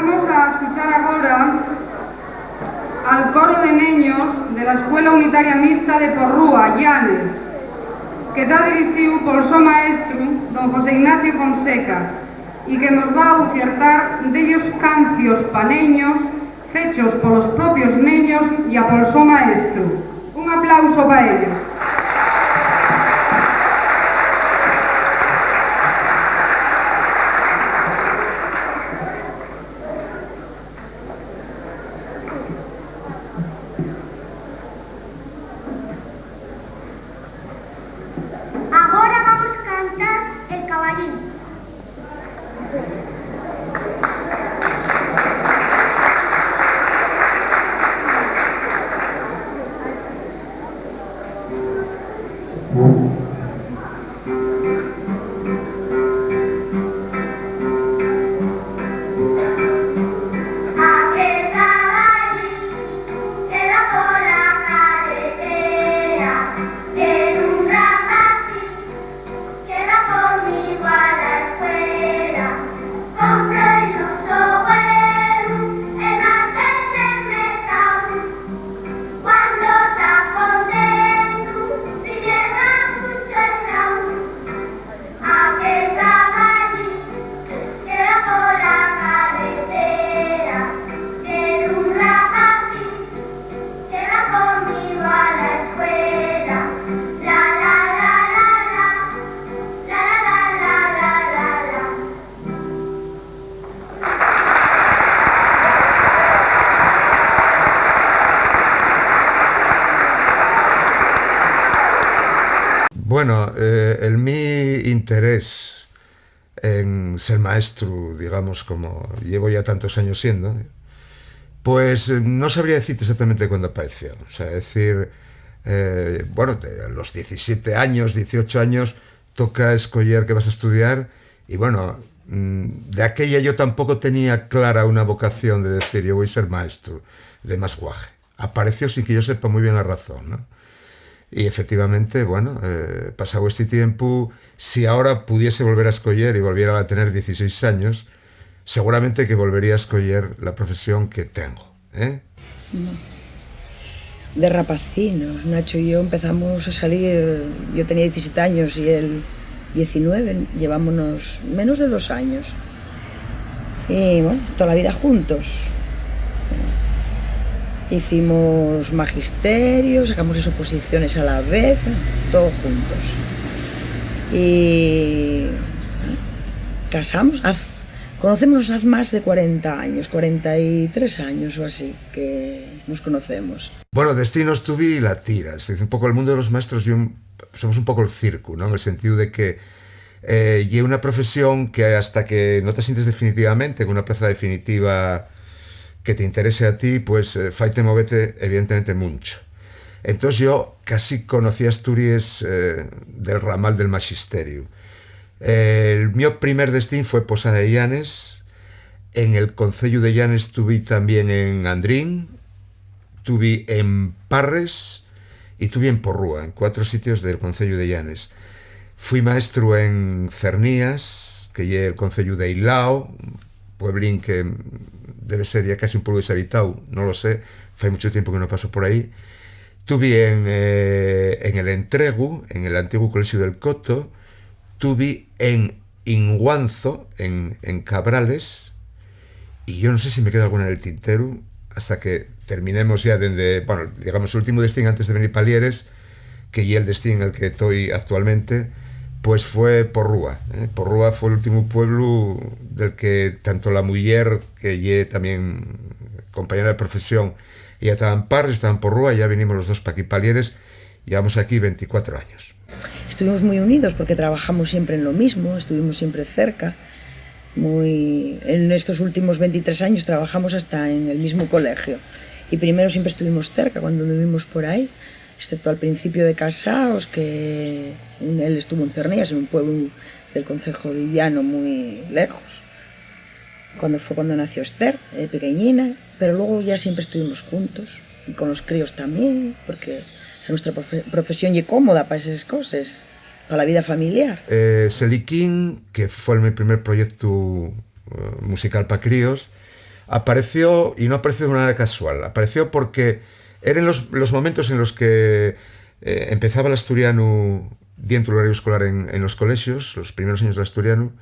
Vamos a escuchar agora al coro de neños de la Escuela Unitaria Mixta de Porrúa, Llanes, que está dirigido por su maestro, don José Ignacio Fonseca, y que nos va a ofertar dellos cancios paneños fechos por los propios neños y a por su maestro. Un aplauso para ellos. Bueno, el mi interés en ser maestro, digamos, como llevo ya tantos años siendo, pues no sabría decirte exactamente cuándo apareció. O sea, decir, bueno, a los 17 años, 18 años, toca escoger qué vas a estudiar y bueno, de aquella yo tampoco tenía clara una vocación de decir yo voy a ser maestro de más guaje. Apareció sin que yo sepa muy bien la razón, ¿no? Y efectivamente, bueno, pasado este tiempo, si ahora pudiese volver a escoger y volviera a tener 16 años, seguramente que volvería a escoger la profesión que tengo, ¿eh? No. De rapacinos, Nacho y yo empezamos a salir, yo tenía 17 años y él 19, llevámonos menos de 2 años. Y bueno, toda la vida juntos. Hicimos magisterio, sacamos las oposiciones a la vez, todos juntos. Y casamos, conocemos hace más de 40 años, 43 años o así, que nos conocemos. Bueno, destinos tuve y la tira. Es decir, un poco el mundo de los maestros, somos un poco el circo, ¿no? En el sentido de que y una profesión que hasta que no te sientes definitivamente con una plaza definitiva que te interese a ti, pues faite movete evidentemente mucho. Entonces yo casi conocí Asturias del ramal del magisterio. El mi primer destino fue Posada de Llanes. En el concello de Llanes tuve también en Andrín, tuve en Parres y tuve en Porrúa, en 4 sitios del concello de Llanes. Fui maestro en Cernías, que es el concello de Ilao, pueblín que debe ser ya casi un pueblo deshabitado, no lo sé, hace mucho tiempo que no paso por ahí. Tuve en el Entregu, en el antiguo colegio del Coto, tuve en Inguanzo, en Cabrales, y yo no sé si me queda alguna en el tintero, hasta que terminemos ya desde, bueno, digamos, el último destino antes de venir Palieres, que ya el destino en el que estoy actualmente, pues fue Porrúa. Porrúa fue el último pueblo del que tanto la mujer, que ya también compañera de profesión, ya estaba en Parres, estaba en Porrúa, ya vinimos los dos para aquí Palieres, llevamos aquí 24 años. Estuvimos muy unidos porque trabajamos siempre en lo mismo, estuvimos siempre cerca. En estos últimos 23 años trabajamos hasta en el mismo colegio. Y primero siempre estuvimos cerca cuando vivimos por ahí, excepto al principio de casados, que él estuvo en Cernías, en un pueblo del concejo de Llano muy lejos. Cuando nació Esther, pequeñina, pero luego ya siempre estuvimos juntos, y con los críos también, porque nuestra profesión es cómoda para esas cosas, para la vida familiar. Seliquín, que fue mi primer proyecto musical para críos, apareció, y no apareció de una manera casual, apareció porque eran los momentos en los que empezaba el asturiano dentro del horario escolar en los colegios, los primeros años del asturiano.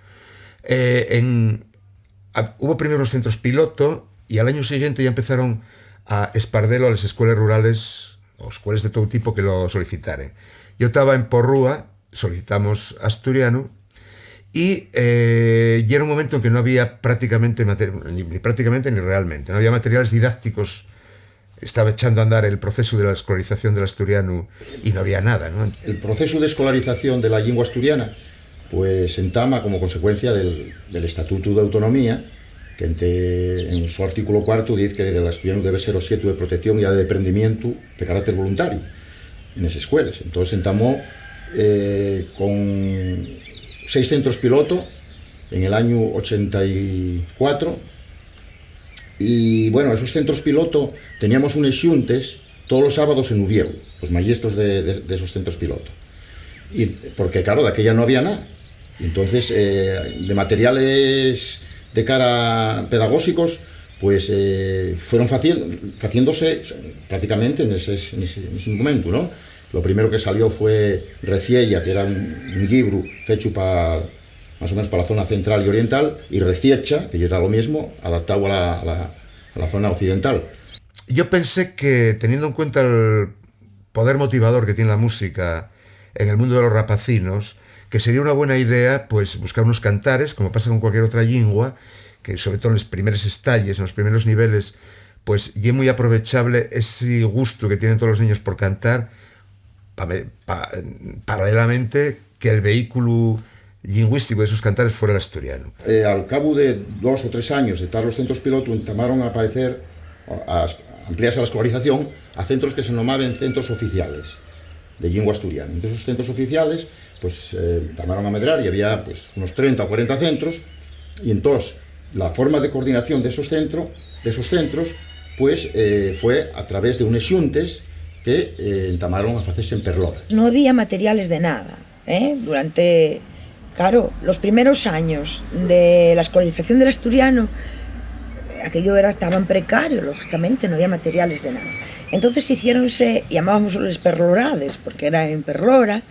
Hubo primero unos centros piloto y al año siguiente ya empezaron a espardelo a las escuelas rurales o escuelas de todo tipo que lo solicitaran. Yo estaba en Porrúa, solicitamos asturiano, y era un momento en que no había prácticamente, ni prácticamente ni realmente, no había materiales didácticos. Estaba echando a andar el proceso de la escolarización del asturiano y no había nada, ¿no? El proceso de escolarización de la lengua asturiana pues entama como consecuencia del Estatuto de Autonomía, que en su artículo 4 dice que el asturiano debe ser objeto de protección y de aprendimiento de carácter voluntario en esas escuelas. Entonces entamó con 6 centros piloto en el año 84. Y bueno, esos centros piloto teníamos unos xuntes todos los sábados en Uvieu, los maestros de esos centros piloto. Y porque claro, de aquella no había nada. Entonces, de materiales de cara pedagógicos, pues fueron haciéndose prácticamente en ese momento, ¿no? Lo primero que salió fue Reciella, que era un libro hecho más o menos para la zona central y oriental, y Reciecha, que era lo mismo, adaptado a la zona occidental. Yo pensé que, teniendo en cuenta el poder motivador que tiene la música en el mundo de los rapacinos, que sería una buena idea pues buscar unos cantares, como pasa con cualquier otra lengua, que sobre todo en los primeros estalles, en los primeros niveles, pues y es muy aprovechable ese gusto que tienen todos los niños por cantar, paralelamente que el vehículo lingüístico de esos cantares fuera el asturiano. Al cabo de 2 o 3 años de estar los centros piloto, intentaron aparecer, a ampliarse la escolarización a centros que se llamaban centros oficiales de lengua asturiana. Entonces, esos centros oficiales pues intentaron a medrar y había pues unos 30 o 40 centros, y entonces la forma de coordinación de esos centros pues fue a través de unos xuntes que entamaron a hacerse en Perlora. No había materiales de nada, durante, claro, los primeros años de la escolarización del asturiano, aquello estaba en precario, lógicamente, no había materiales de nada. Entonces hiciéronse, llamábamos los perlorades, porque era en Perlora,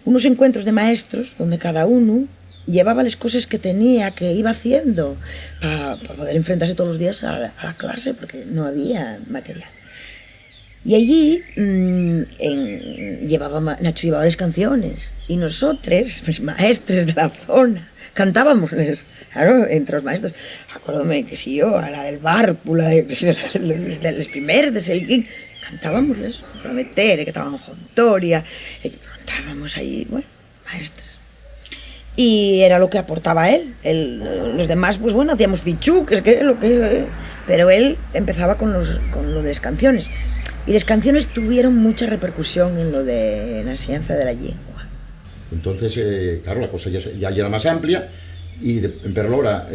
unos encuentros de maestros donde cada uno llevaba las cosas que tenía, que iba haciendo, para poder enfrentarse todos los días a la clase, porque no había material. Y allí Nacho llevaba las canciones, y nosotros, los maestres de la zona, cantábamos, claro, entre los maestros. Acuérdame que si yo, a la del Barpu, la de los primeros de Selguín, cantábamos, Prometere, que estaban en Jontoria, cantábamos ahí, bueno, maestros. Y era lo que aportaba él. Los demás, pues bueno, hacíamos fichuques, pero él empezaba con lo de las canciones. Y las canciones tuvieron mucha repercusión en lo de la enseñanza de la lengua. Entonces, claro, la cosa ya era más amplia, y en Perlora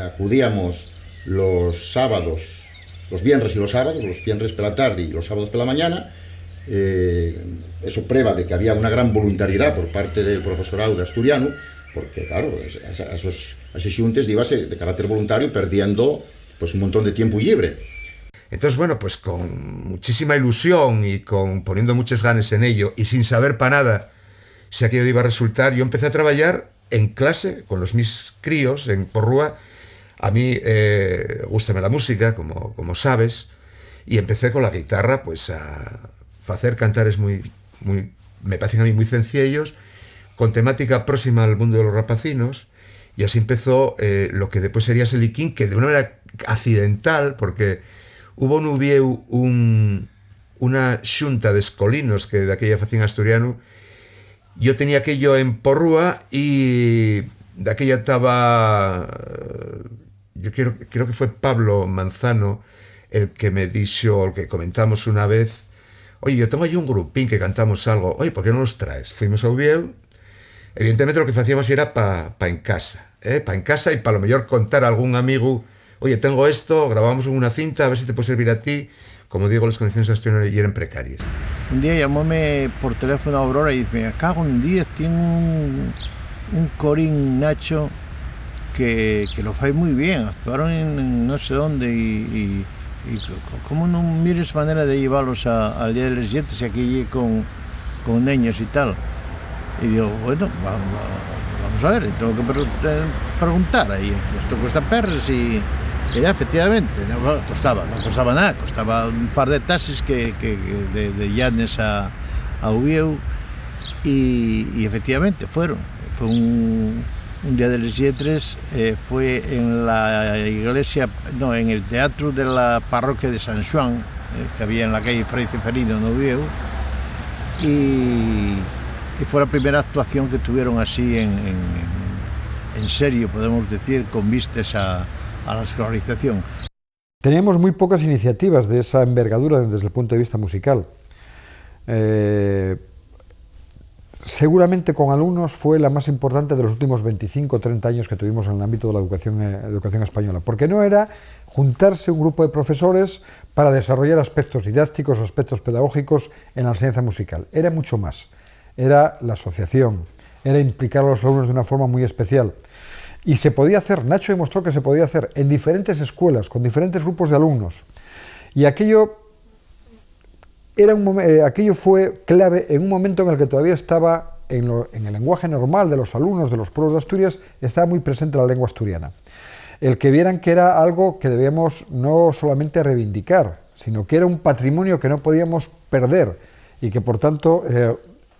acudíamos los sábados, los viernes y los sábados, los viernes por la tarde y los sábados por la mañana. Eso prueba de que había una gran voluntariedad por parte del profesorado de asturiano, porque claro, a esos xuntes íbase de carácter voluntario perdiendo pues un montón de tiempo libre. Entonces, bueno, pues con muchísima ilusión y poniendo muchas ganas en ello y sin saber para nada si aquello iba a resultar, yo empecé a trabajar en clase con los mis críos en Porrúa. A mí gústame la música, como sabes, y empecé con la guitarra pues a hacer cantares muy, me parecen a mí muy sencillos, con temática próxima al mundo de los rapacinos, y así empezó lo que después sería Seliquín, que de una manera accidental, porque hubo en Uvieu una xunta de escolinos que de aquella facían asturiano. Yo tenía aquello en Porrúa y de aquella estaba, yo creo que fue Pablo Manzano el que me dijo, el que comentamos una vez, oye, yo tengo ahí un grupín que cantamos algo, oye, ¿por qué no los traes? Fuimos a Uvieu, evidentemente lo que hacíamos era pa en casa, pa en casa, y para lo mejor contar a algún amigo, oye, tengo esto, grabamos una cinta, a ver si te puede servir a ti. Como digo, las condiciones asturianas eran precarias. Un día llamóme por teléfono a Aurora y dice, me cago en 10, tiene un corín Nacho que lo fai moi bien, actuaron en no sé onde e como non mires maneira de llevarlos al Día de las Letras e aquí con neños e tal. E digo, bueno, vamos a ver, tengo que preguntar aí, isto cuesta perres e efectivamente, non costaba nada, costaba un par de taxis que de Llanes a Uvieu e efectivamente fue un Día de las Letras, fue en la iglesia, no, en el teatro de la parroquia de San Juan, que había en la calle Fray Ceferino en Oviedo, y fue la primera actuación que tuvieron así en serio, podemos decir, con vistas a la escolarización. Teníamos muy pocas iniciativas de esa envergadura desde el punto de vista musical. Seguramente con alumnos fue la más importante de los últimos 25 o 30 años que tuvimos en el ámbito de la educación española, porque no era juntarse un grupo de profesores para desarrollar aspectos didácticos o aspectos pedagógicos en la enseñanza musical, era mucho más, era la asociación, era implicar a los alumnos de una forma muy especial. Y se podía hacer, Nacho demostró que se podía hacer en diferentes escuelas, con diferentes grupos de alumnos, y aquello fue clave en un momento en el que todavía estaba en el lenguaje normal de los alumnos de los pueblos de Asturias, estaba muy presente la lengua asturiana. El que vieran que era algo que debíamos no solamente reivindicar, sino que era un patrimonio que no podíamos perder y que por tanto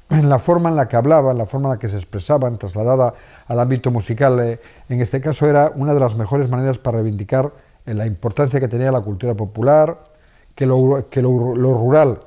en la forma en la que hablaban, la forma en la que se expresaban, trasladada al ámbito musical, en este caso era una de las mejores maneras para reivindicar la importancia que tenía la cultura popular, que lo rural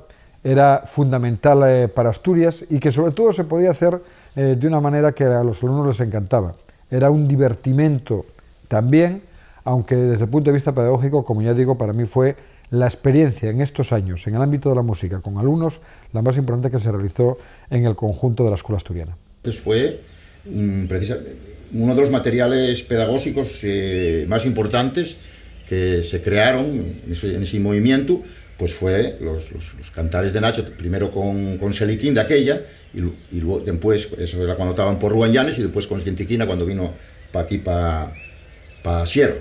era fundamental para Asturias y que sobre todo se podía hacer de una manera que a los alumnos les encantaba. Era un divertimento también, aunque desde el punto de vista pedagógico, como ya digo, para mí fue la experiencia en estos años en el ámbito de la música con alumnos la más importante que se realizó en el conjunto de la escuela asturiana. Entonces fue uno de los materiales pedagógicos más importantes que se crearon en ese movimiento, pues fue los cantares de Nacho, primero con Seliquín de aquella, y luego después, eso era cuando estaban por Rúa en Llanes, y después con Esquentiquina cuando vino para aquí, para Sierra.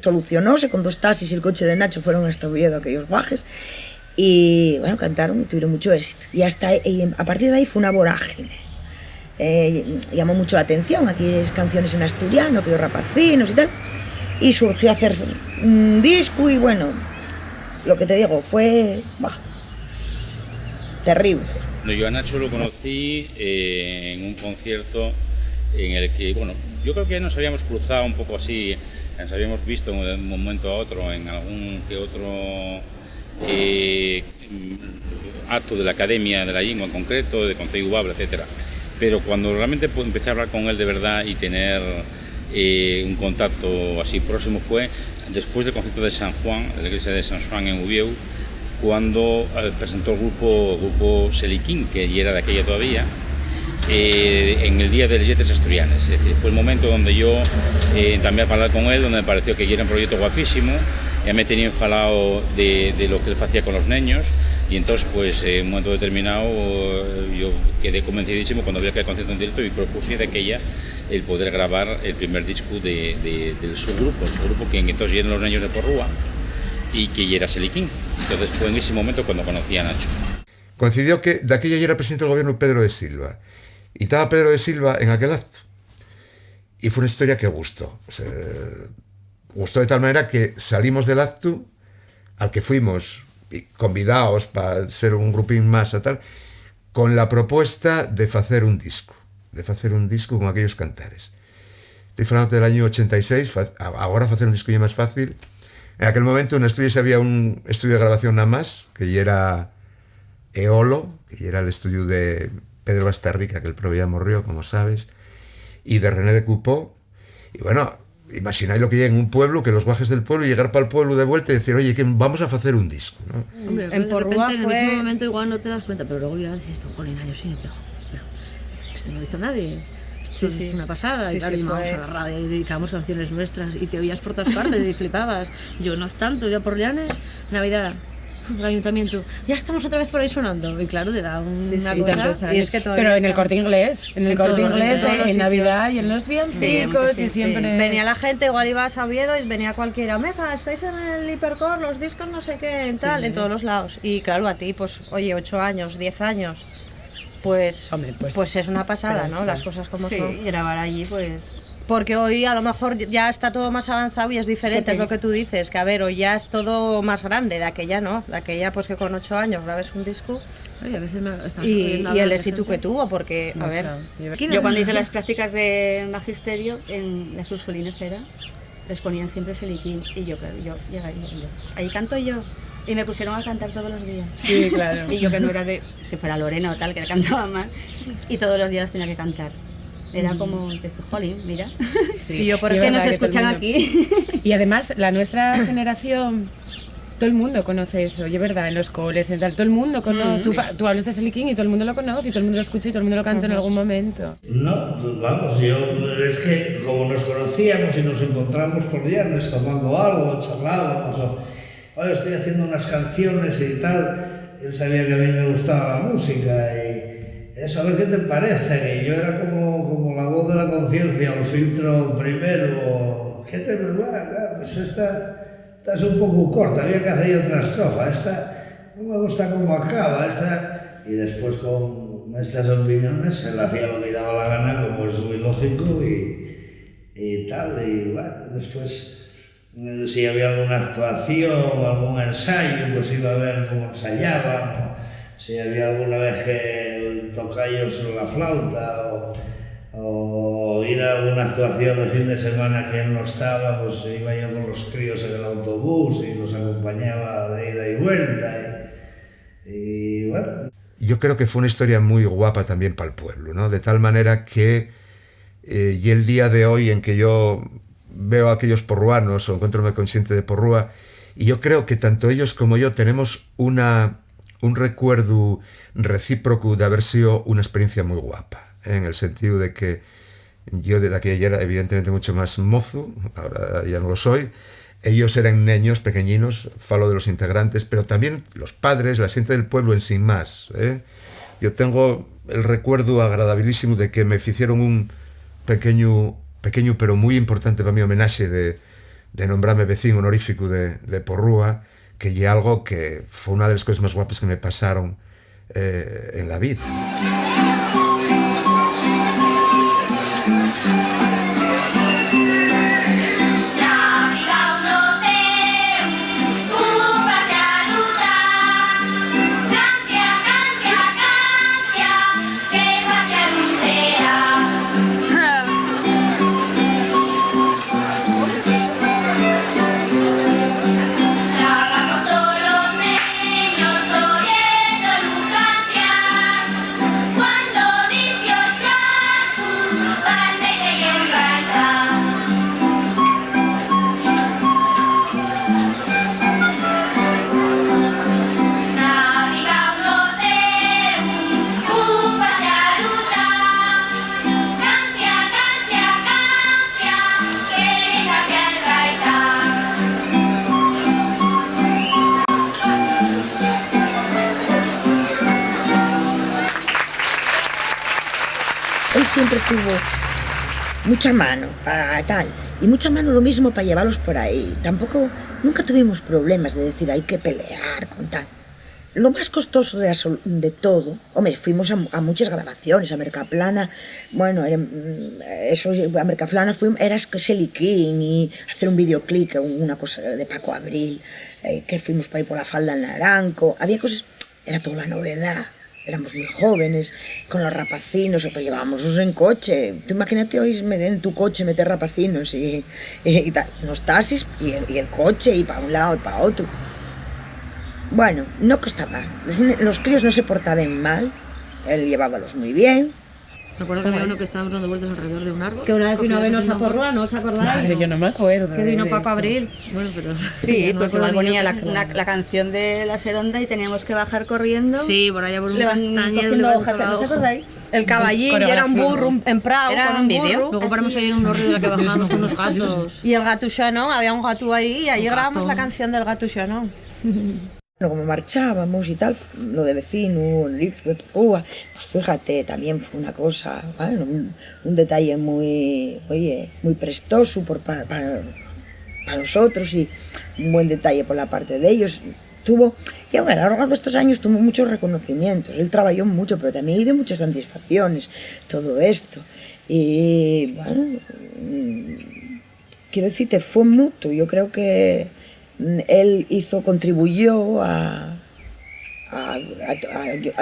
Solucionóse con 2 taxis y el coche de Nacho fueron hasta Oviedo, aquellos bajes, y bueno, cantaron y tuvieron mucho éxito. Y a partir de ahí fue una vorágine. Llamó mucho la atención, aquí es canciones en asturiano, aquellos rapacinos y tal, y surgió hacer un disco y bueno, lo que te digo, fue terrible. Yo a Nacho lo conocí en un concierto en el que, bueno, yo creo que ya nos habíamos cruzado un poco así, nos habíamos visto de un momento a otro en algún que otro acto de la Academia de la Lengua en concreto, de Concello Bable, etc. Pero cuando realmente empecé a hablar con él de verdad y tener un contacto así próximo fue después del concierto de San Juan, de la iglesia de San Juan en Uvieu, cuando presentó el grupo Seliquín, que ya era de aquella todavía, en el Día de las Letras Asturianas. Es decir, fue el momento donde yo también hablé con él, donde me pareció que era un proyecto guapísimo, ya me tenía enfalado de lo que él hacía con los niños, y entonces pues en un momento determinado yo quedé convencidísimo cuando vi aquel concierto en directo y propuse de aquella el poder grabar el primer disco de su grupo que entonces eran los niños de Porrúa y que era Seliquín. Entonces fue en ese momento cuando conocí a Nacho. Coincidió que de aquella ya era presidente del gobierno Pedro de Silva, y estaba Pedro de Silva en aquel acto, y fue una historia que gustó. O sea, gustó de tal manera que salimos del acto al que fuimos convidados para ser un grupín más a tal, con la propuesta de hacer un disco con aquellos cantares. Estoy hablando del año 86, ahora hacer un disco ya más fácil. En aquel momento en Asturias había un estudio de grabación nada más, que ya era Eolo, que ya era el estudio de Pedro Bastarrica, que el prove ya morrió, como sabes, y de René de Cupó. Y bueno, imagináis lo que llega en un pueblo, que los guajes del pueblo, llegar para el pueblo de vuelta y decir, oye, que vamos a hacer un disco, ¿no? Hombre, en Porrúa en fue... ese momento igual no te das cuenta, pero luego ya decís, jolín, yo sí, pero esto no lo hizo nadie. Esto es una pasada. Y claro, íbamos a la radio y dedicábamos canciones nuestras y te oías por todas partes y flipabas. Yo no es tanto, ya por Llanes, Navidad, el ayuntamiento, ya estamos otra vez por ahí sonando. Y claro, te da una cosa. Y es que pero en el Corte Inglés, en Navidad y en los villancicos y siempre... Venía la gente, igual ibas a Oviedo y venía cualquiera, Meja, estáis en el Hipercore, los discos no sé qué, tal, en todos los lados. Y claro, a ti, pues, oye, 8 años, 10 años, pues es una pasada, ¿no? Las cosas como son. Y grabar allí, pues... Porque hoy a lo mejor ya está todo más avanzado y es diferente, es lo que tú dices, que a ver, hoy ya es todo más grande, de aquella no, de aquella pues que con 8 años grabes un disco. Ay, a veces y el éxito que tuvo, porque, a ver... Yo cuando hice las prácticas de magisterio, en las Ursulinas les ponían siempre Seliquín, y yo llegaría, ahí canto yo. Y me pusieron a cantar todos los días. Sí, claro. Y yo que no era si fuera Lorena o tal, que cantaba mal, y todos los días tenía que cantar. Era como, jolín, mira, sí. Y yo por qué nos escuchan aquí. Y además, la nuestra generación, todo el mundo conoce eso, y es verdad, en los coles, en tal, todo el mundo conoce. Tú hablas de Seliquín y todo el mundo lo conoce, y todo el mundo lo escucha y todo el mundo lo canta en algún momento. No, vamos, es que como nos conocíamos y nos encontramos por viernes tomando algo, charlábamos, oye, estoy haciendo unas canciones y tal, él sabía que a mí me gustaba la música y... Eso, a ver qué te parece, que yo era como la voz de la conciencia, el filtro primero, ¿qué te va? Pues esta es un poco corta, había que hacer otra estrofa, esta no me gusta cómo acaba, esta... Y después con estas opiniones él hacía lo que daba la gana, como es muy lógico y tal, y bueno, después si había alguna actuación o algún ensayo, pues iba a ver cómo ensayaban, ¿no? Si había alguna vez que tocáis la flauta o ir a alguna actuación de fin de semana que él no estaba, pues iba yo con los críos en el autobús y los acompañaba de ida y vuelta. Y bueno. Yo creo que fue una historia muy guapa también para el pueblo, ¿no? De tal manera que y el día de hoy en que yo veo a aquellos porruanos o encuentro consciente de Porrúa, y yo creo que tanto ellos como yo tenemos un recuerdo recíproco de haber sido una experiencia muy guapa, en el sentido de que yo desde aquella era evidentemente mucho más mozo, ahora ya no lo soy, ellos eran niños pequeñinos, falo de los integrantes, pero también los padres, la gente del pueblo en sí más. Yo tengo el recuerdo agradabilísimo de que me hicieron un pequeño pero muy importante para mí homenaje de nombrarme vecino honorífico de Porrúa, que es algo que fue una de las cosas más guapas que me pasaron en la vida. Siempre tuvo mucha mano para tal, y mucha mano lo mismo para llevarlos por ahí. Nunca tuvimos problemas de decir hay que pelear con tal. Lo más costoso de todo, hombre, fuimos a muchas grabaciones, a Mercaplana, bueno, a Mercaplana era Seliquín y hacer un videoclip, una cosa de Paco Abril, que fuimos para ir por la falda en Naranco, había cosas, era toda la novedad. Éramos muy jóvenes, con los rapacinos, pero llevábamos en coche. Tú imagínate hoy en tu coche meter rapacinos y tal, los taxis y el coche y para un lado y para otro. Bueno, no costaba. Los críos no se portaban mal, él llevábalos muy bien. Me acuerdo que había uno que estábamos dando vueltas alrededor de un árbol. Que una vez vino a vernos a Porrúa, ¿no os acordáis? Madre, yo no me acuerdo. Que vino Paco Abril. Bueno, pero... Sí, pues igual ponía la canción de La Seronda y teníamos que bajar corriendo. Sí, por allá por un castaño. Cogiendo hojas, ¿no os acordáis? El caballín, y era un burro en Prado, con un vídeo. Luego paramos ahí en un río de la que bajamos con unos gatos. Y el gato Xanón, había un gato ahí y ahí grabamos la canción del gato Xanón. Como marchábamos y tal, lo de vecino, el riff de Porrúa, pues fíjate, también fue una cosa, bueno, un detalle muy, oye, muy prestoso para nosotros y un buen detalle por la parte de ellos. Y aún a lo largo de estos años tuvo muchos reconocimientos, él trabajó mucho, pero también dio muchas satisfacciones, todo esto. Y bueno, quiero decirte, fue mutuo, yo creo que él contribuyó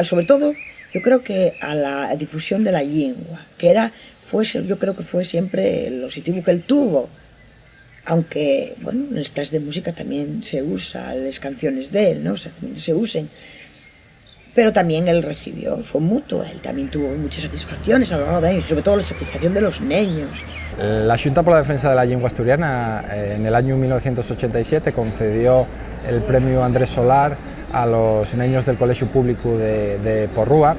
sobre todo, yo creo que a la difusión de la lengua, yo creo que fue siempre el objetivo que él tuvo. Aunque, bueno, en las clases de música también se usa las canciones de él, ¿no? O sea, también se usen. Pero también él recibió, fue mutuo, él también tuvo muchas satisfacciones a lo largo de años, sobre todo la satisfacción de los niños. La Xunta por la Defensa de la Lengua Asturiana en el año 1987 concedió el premio Andrés Solar a los niños del Colegio Público de Porrúa,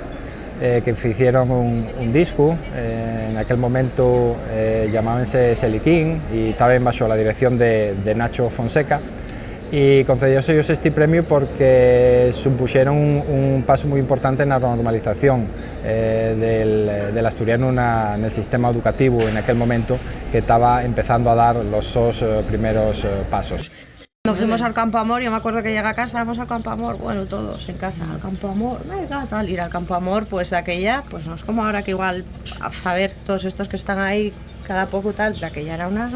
que hicieron un disco, en aquel momento llamábanse Seliquín y estaban bajo la dirección de Nacho Fonseca, y concedióse ellos este premio porque supusieron un paso muy importante en la normalización del asturiano en el sistema educativo en aquel momento, que estaba empezando a dar los primeros pasos. Nos fuimos al Campo Amor, yo me acuerdo que llegué a casa, vamos al Campo Amor, bueno, todos en casa, al Campo Amor, venga, tal, ir al Campo Amor, pues de aquella, pues no es como ahora que igual, a ver, todos estos que están ahí cada poco tal, de aquella era una...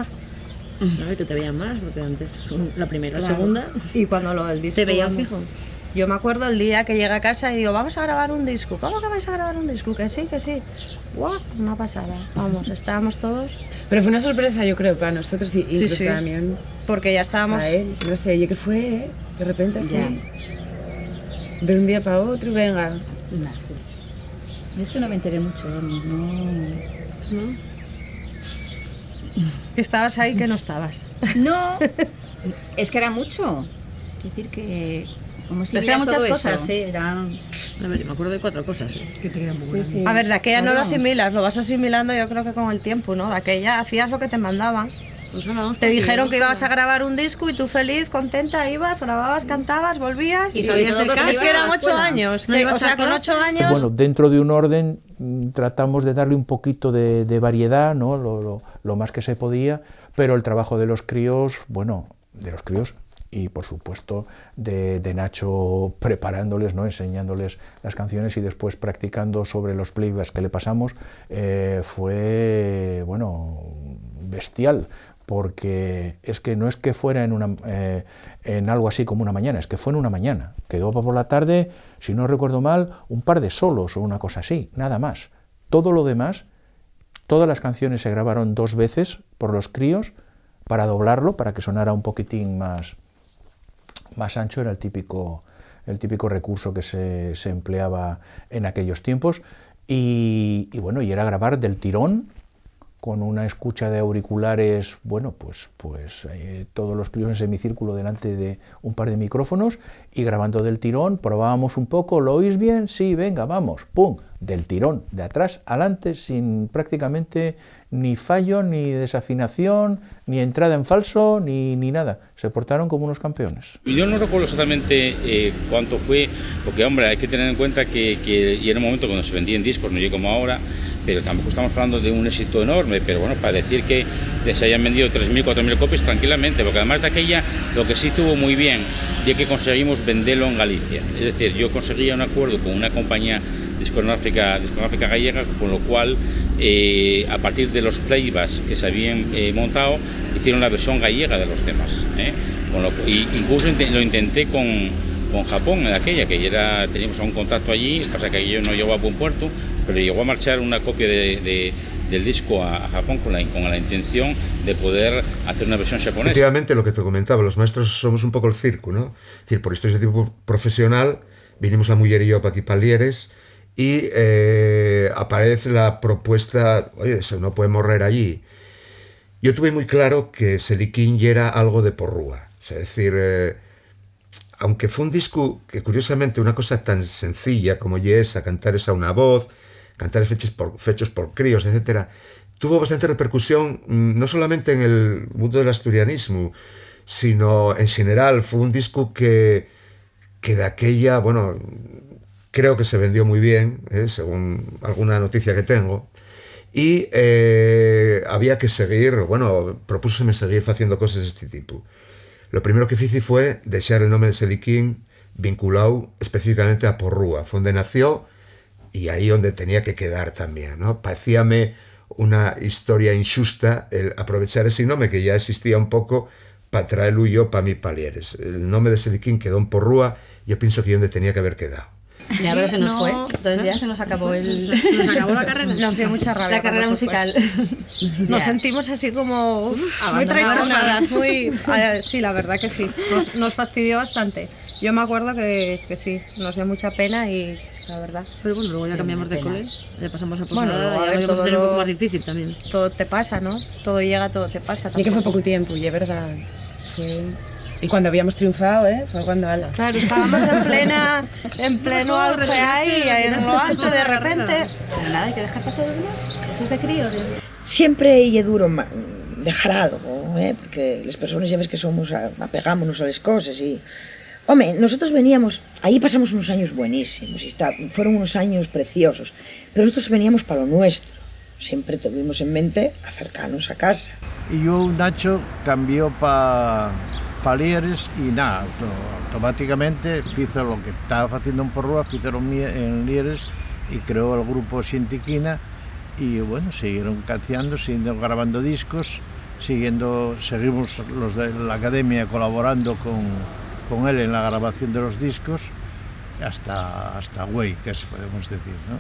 No, que te veían más, porque antes la primera, la segunda... Y cuando el disco... ¿Te veían fijo? Yo me acuerdo el día que llegué a casa y digo, vamos a grabar un disco. ¿Cómo que vais a grabar un disco? Que sí, que sí. ¡Guau! Una pasada. Vamos, estábamos todos... Pero fue una sorpresa, yo creo, para nosotros y incluso sí. también... Porque ya estábamos... A él, no sé, ¿y qué fue? De repente así... Ya. De un día para otro, venga. No, sí. Es que no me enteré mucho, ¿no? Estabas ahí que no estabas. No, es que era mucho. Es decir, que como si eran muchas todo cosas, eso. sí, eran... A ver, me acuerdo de 4 cosas que tenía muy buenas. A ver, de aquella no lo asimilas, lo vas asimilando yo creo que con el tiempo, ¿no? De aquella hacías lo que te mandaban. Pues te dijeron que ibas a grabar un disco y tú feliz, contenta, ibas, grababas, cantabas, volvías y salías de casa. Es que eran 8 años, ¿No ibas o sea, a con clase? 8 años... Bueno, dentro de un orden tratamos de darle un poquito de variedad, ¿no? Lo más que se podía, pero el trabajo de los críos, bueno, de los críos y por supuesto de Nacho preparándoles, ¿no? Enseñándoles las canciones y después practicando sobre los playbacks que le pasamos, fue, bueno, bestial. Porque es que no es que fuera en algo así como una mañana, es que fue en una mañana. Quedó por la tarde, si no recuerdo mal, un par de solos o una cosa así, nada más. Todo lo demás, todas las canciones se grabaron 2 veces por los críos para doblarlo, para que sonara un poquitín más ancho, era el típico recurso que se empleaba en aquellos tiempos. Y bueno, y era grabar del tirón, con una escucha de auriculares, bueno, pues todos los críos en semicírculo delante de un par de micrófonos y grabando del tirón, probábamos un poco, ¿lo oís bien? Sí, venga, vamos, pum, del tirón, de atrás adelante, sin prácticamente ni fallo, ni desafinación, ni entrada en falso, ni nada. Se portaron como unos campeones. Yo no recuerdo exactamente cuánto fue, porque, hombre, hay que tener en cuenta que era un momento cuando se vendían discos, no llega como ahora, pero tampoco estamos hablando de un éxito enorme, pero bueno, para decir que se hayan vendido 3.000, 4.000 copias tranquilamente, porque además de aquella, lo que sí estuvo muy bien, ya que conseguimos venderlo en Galicia. Es decir, yo conseguía un acuerdo con una compañía discográfica gallega, con lo cual, a partir de los playbacks que se habían montado, hicieron la versión gallega de los temas. Y incluso lo intenté con Japón, en aquella, que ya teníamos un contrato allí, pasa que aquello no llegó a buen puerto, pero llegó a marchar una copia del disco a Japón con la intención de poder hacer una versión japonesa. Efectivamente, lo que te comentaba, los maestros somos un poco el circo, ¿no? Es decir, por historias de tipo profesional, vinimos la muller y yo para aquí Palieres, y aparece la propuesta, oye, eso no puede morrer allí. Yo tuve muy claro que Seliquín ya era algo de Porrúa, es decir, aunque fue un disco que curiosamente una cosa tan sencilla como esa, cantar esa una voz, cantar fechos por críos, etc., tuvo bastante repercusión, no solamente en el mundo del asturianismo, sino en general. Fue un disco que que de aquella, bueno, creo que se vendió muy bien, según alguna noticia que tengo, y había que seguir, bueno, propúseme seguir facendo cosas deste tipo. Lo primero que fici fue deixar el nome de Seliquín vinculado específicamente a Porrúa, fue donde nació y ahí donde tenía que quedar también, ¿no? Parecíame una historia injusta el aprovechar ese nome que ya existía un poco para traerlo yo para mi Palieres. El nombre de Seliquín quedó en Porrúa, yo pienso que donde tenía que haber quedado. Ya, pero se nos fue, entonces ya se nos acabó nos acabó la carrera. Nos dio mucha rabia. La carrera musical. Nos sentimos así como muy traicionadas, muy... sí, la verdad que sí. Nos fastidió bastante. Yo me acuerdo que sí, nos dio mucha pena y la verdad. Pero bueno, luego ya cambiamos de cole, ya pasamos a posada, bueno, ya todo un poco más difícil también. Todo te pasa, ¿no? Todo llega, todo te pasa. Y que fue poco tiempo, y es verdad. Y cuando habíamos triunfado, fue cuando... Claro, estábamos en pleno auge ahí, en lo alto, de repente... Pero nada, hay que dejar pasar los demás. Eso es de crío. Siempre é duro dejar algo, porque las personas ya ves que somos, apegámonos a las cosas y... Hombre, nosotros veníamos, ahí pasamos unos años buenísimos, fueron unos años preciosos, pero nosotros veníamos para lo nuestro. Siempre tuvimos en mente acercarnos a casa. Y yo, Nacho, cambió para Lieres y nada, automáticamente hizo lo que estaba haciendo en Porrúa, hizo en Lieres y creó el grupo Xintiquina y bueno, siguieron cancionando, siguieron grabando discos, seguimos los de la academia colaborando con él en la grabación de los discos hasta güey, que podemos decir, ¿no?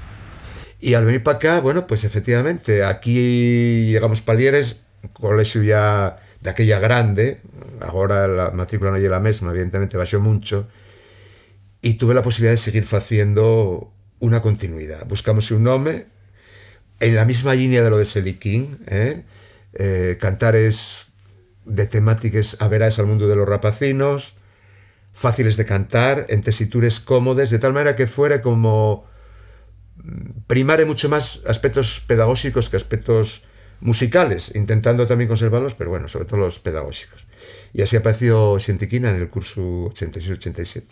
Y al venir para acá, bueno, pues efectivamente, aquí llegamos para Lieres, colegio ya de aquella grande, agora la matrícula non é la mesma, evidentemente baixou mucho, e tuve la posibilidad de seguir facendo una continuidad. Buscamos un nome en la misma línea de lo de Seliquín, cantares de temáticas averaes al mundo de los rapacinos, fáciles de cantar, en tesituras cómodas, de tal manera que fuera como primar mucho más aspectos pedagógicos que aspectos musicales, intentando también conservarlos, pero bueno, sobre todo los pedagógicos. Y así apareció Xintiquina en el curso 86-87.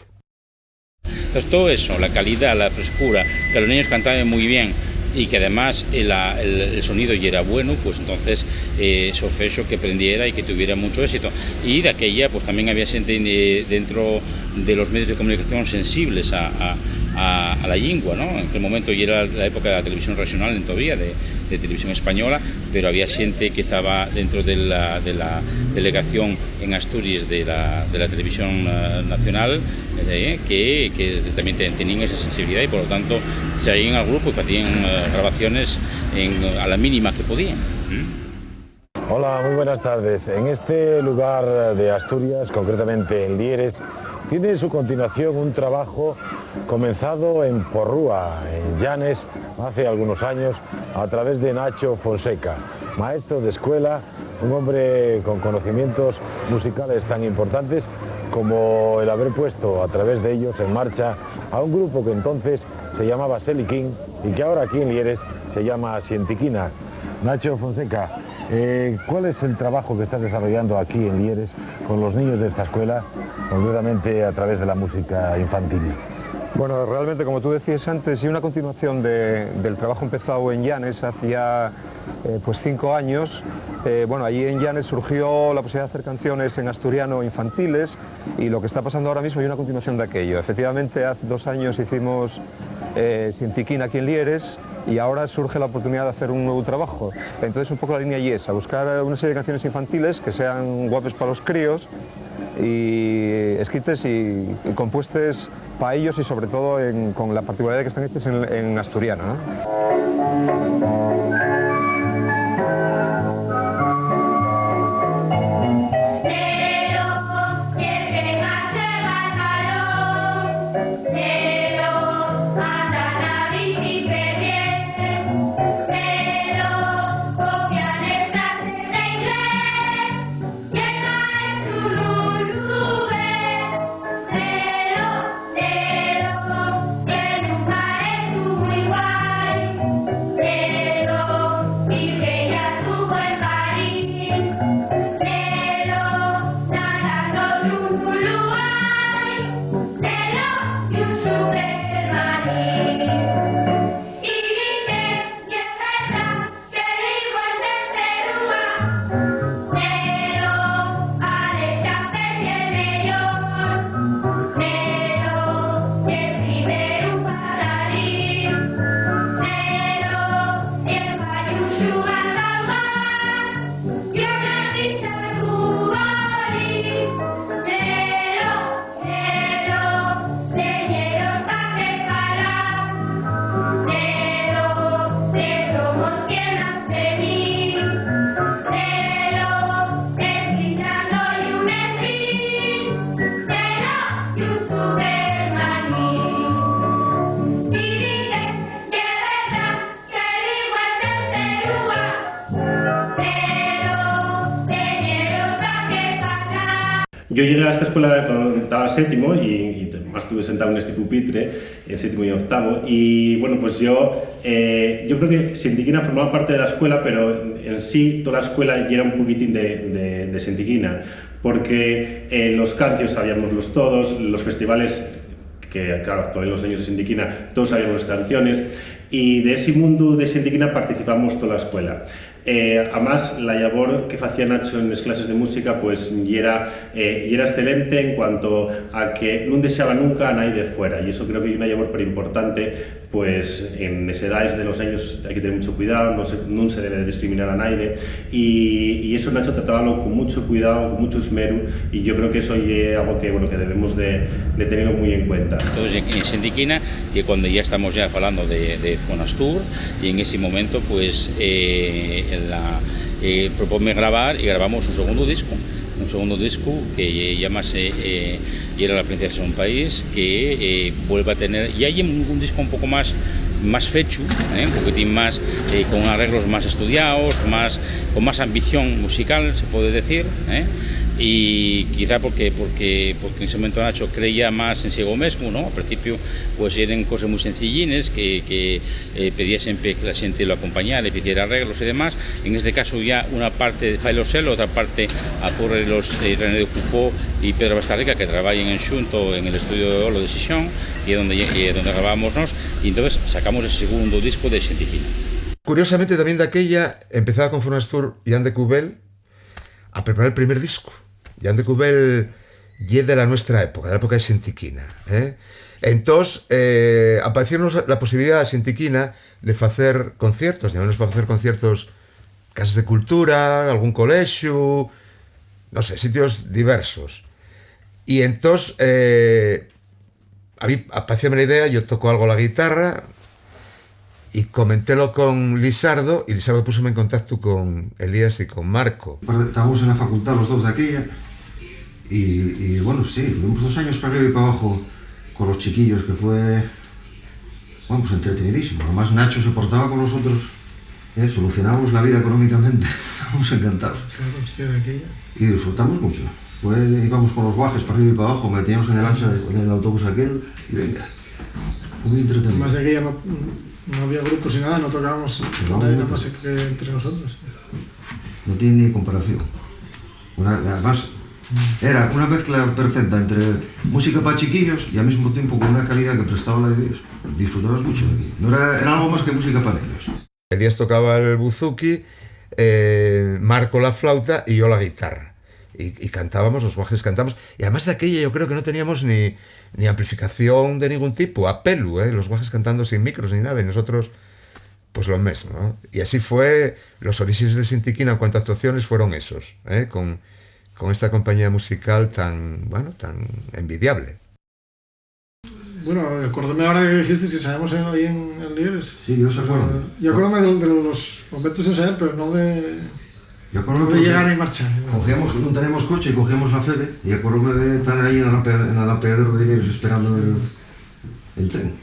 Entonces todo eso, la calidad, la frescura, que los niños cantaban muy bien y que además el sonido ya era bueno, pues entonces eso fue eso que prendiera y que tuviera mucho éxito. Y de aquella pues también había gente dentro de los medios de comunicación sensibles a la lengua, ¿no? En aquel momento ya era la época de la televisión regional en todavía, de televisión española, pero había gente que estaba dentro de la delegación en Asturias de la televisión nacional que también tenían esa sensibilidad y por lo tanto se iban al grupo y hacían grabaciones a la mínima que podían. Hola, muy buenas tardes. En este lugar de Asturias, concretamente en Lieres, tiene en su continuación un trabajo comenzado en Porrúa, en Llanes, hace algunos años, a través de Nacho Fonseca, maestro de escuela, un hombre con conocimientos musicales tan importantes como el haber puesto a través de ellos en marcha a un grupo que entonces se llamaba Seliquín y que ahora aquí en Lieres se llama Xintiquina. Nacho Fonseca, ¿cuál es el trabajo que estás desarrollando aquí en Lieres con los niños de esta escuela, concretamente a través de la música infantil? Bueno, realmente, como tú decías antes, y una continuación del trabajo empezado en Llanes hacía pues 5 años. Bueno, allí en Llanes surgió la posibilidad de hacer canciones en asturiano infantiles y lo que está pasando ahora mismo hay una continuación de aquello. Efectivamente, hace 2 años hicimos Xintiquina aquí en Lieres y ahora surge la oportunidad de hacer un nuevo trabajo. Entonces un poco la línea y es a buscar una serie de canciones infantiles que sean guapes para los críos y escritas y compuestas para ellos y sobre todo con la particularidad de que están hechas en asturiano, ¿no? Yo llegué a esta escuela cuando estaba séptimo y más estuve sentado en este pupitre, en séptimo y octavo, y bueno, pues yo creo que Sentiquina formaba parte de la escuela, pero en sí toda la escuela ya era un poquitín de Sentiquina, porque los cancios sabíamos todos, los festivales, que claro, todos los años de Sentiquina todos sabíamos las canciones, y de ese mundo de Sentiquina participamos toda la escuela. Además, la labor que hacía Nacho en las clases de música pues y era excelente en cuanto a que no deseaba nunca a nadie de fuera, y eso creo que es una labor muy importante, pues en esas edades de los años hay que tener mucho cuidado, no se debe discriminar a nadie, y eso Nacho trataba con mucho cuidado, con mucho esmero, y yo creo que eso es algo que, bueno, que debemos de tenerlo muy en cuenta. Entonces en Sentiquina, y cuando ya estamos ya hablando de Fonastur, y en ese momento pues propone grabar, y grabamos un segundo disco que llamase y era La princesa de un país, que vuelve a tener, y hay un disco un poco más fecho, un poquitín más, con arreglos más estudiados, con más ambición musical, se puede decir, y quizá porque en ese momento Nacho creía más en sí mismo, ¿no? Al principio pues eran cosas muy sencillines que pedía siempre que la gente lo acompañara, le pidiera arreglos y demás. En este caso ya una parte de Failo Selo, otra parte a por los René de Cupó y Pedro Bastarrica, que trabajan en xunto en el estudio de Olo de Xixón, y es donde grabábamos nos, y entonces sacamos el segundo disco de Sentiquina. Curiosamente también de aquella empezaba con Fonastur y Jan de Cubel a preparar el primer disco. Jan de Cubel y de la nuestra época, de la época de Sentiquina. Entonces, apareció la posibilidad a Sentiquina de hacer conciertos, llamarnos para hacer conciertos, casas de cultura, algún colegio, no sé, sitios diversos. Y entonces, apareció la idea, yo toco algo la guitarra, y comentélo con Lisardo, y Lisardo púsome en contacto con Elías y con Marco. Estábamos en la facultad los dos de aquella, y bueno, sí, tuvimos 2 años para arriba y para abajo con los chiquillos, que fue, bueno, pues entretenidísimo. Además Nacho se portaba con nosotros, solucionábamos la vida económicamente, estábamos encantados. Y disfrutamos mucho. Íbamos con los guajes para arriba y para abajo, metíamos en el autobús aquel, y venga, fue muy entretenido. Más de aquella no había grupos ni nada, no tocábamos nadie nada más que entre nosotros. No tiene ni comparación. Además, era una mezcla perfecta entre música para chiquillos y al mismo tiempo con una calidad que prestaba la de Dios. Disfrutabas mucho de aquí. No era algo más que música para ellos. Elías tocaba el buzuki, Marco la flauta y yo la guitarra. Y cantábamos, los guajes cantamos. Y además de aquella yo creo que no teníamos ni amplificación de ningún tipo, a pelu, los guajes cantando sin micros ni nada, y nosotros pues lo mismo, ¿no? Y así fue, los orígenes de Sentiquina en cuanto a actuaciones fueron esos, con esta compañía musical tan envidiable. Bueno, acuérdame ahora que dijiste si sabemos ahí en Lieres. Sí, yo se acuerdo. Yo acuérdame de los momentos de ensayar, pero no de llegar y marchar. No teníamos coche y cogíamos la Febe, y acuérdame de estar ahí en el apeadero de Lieres esperando el tren.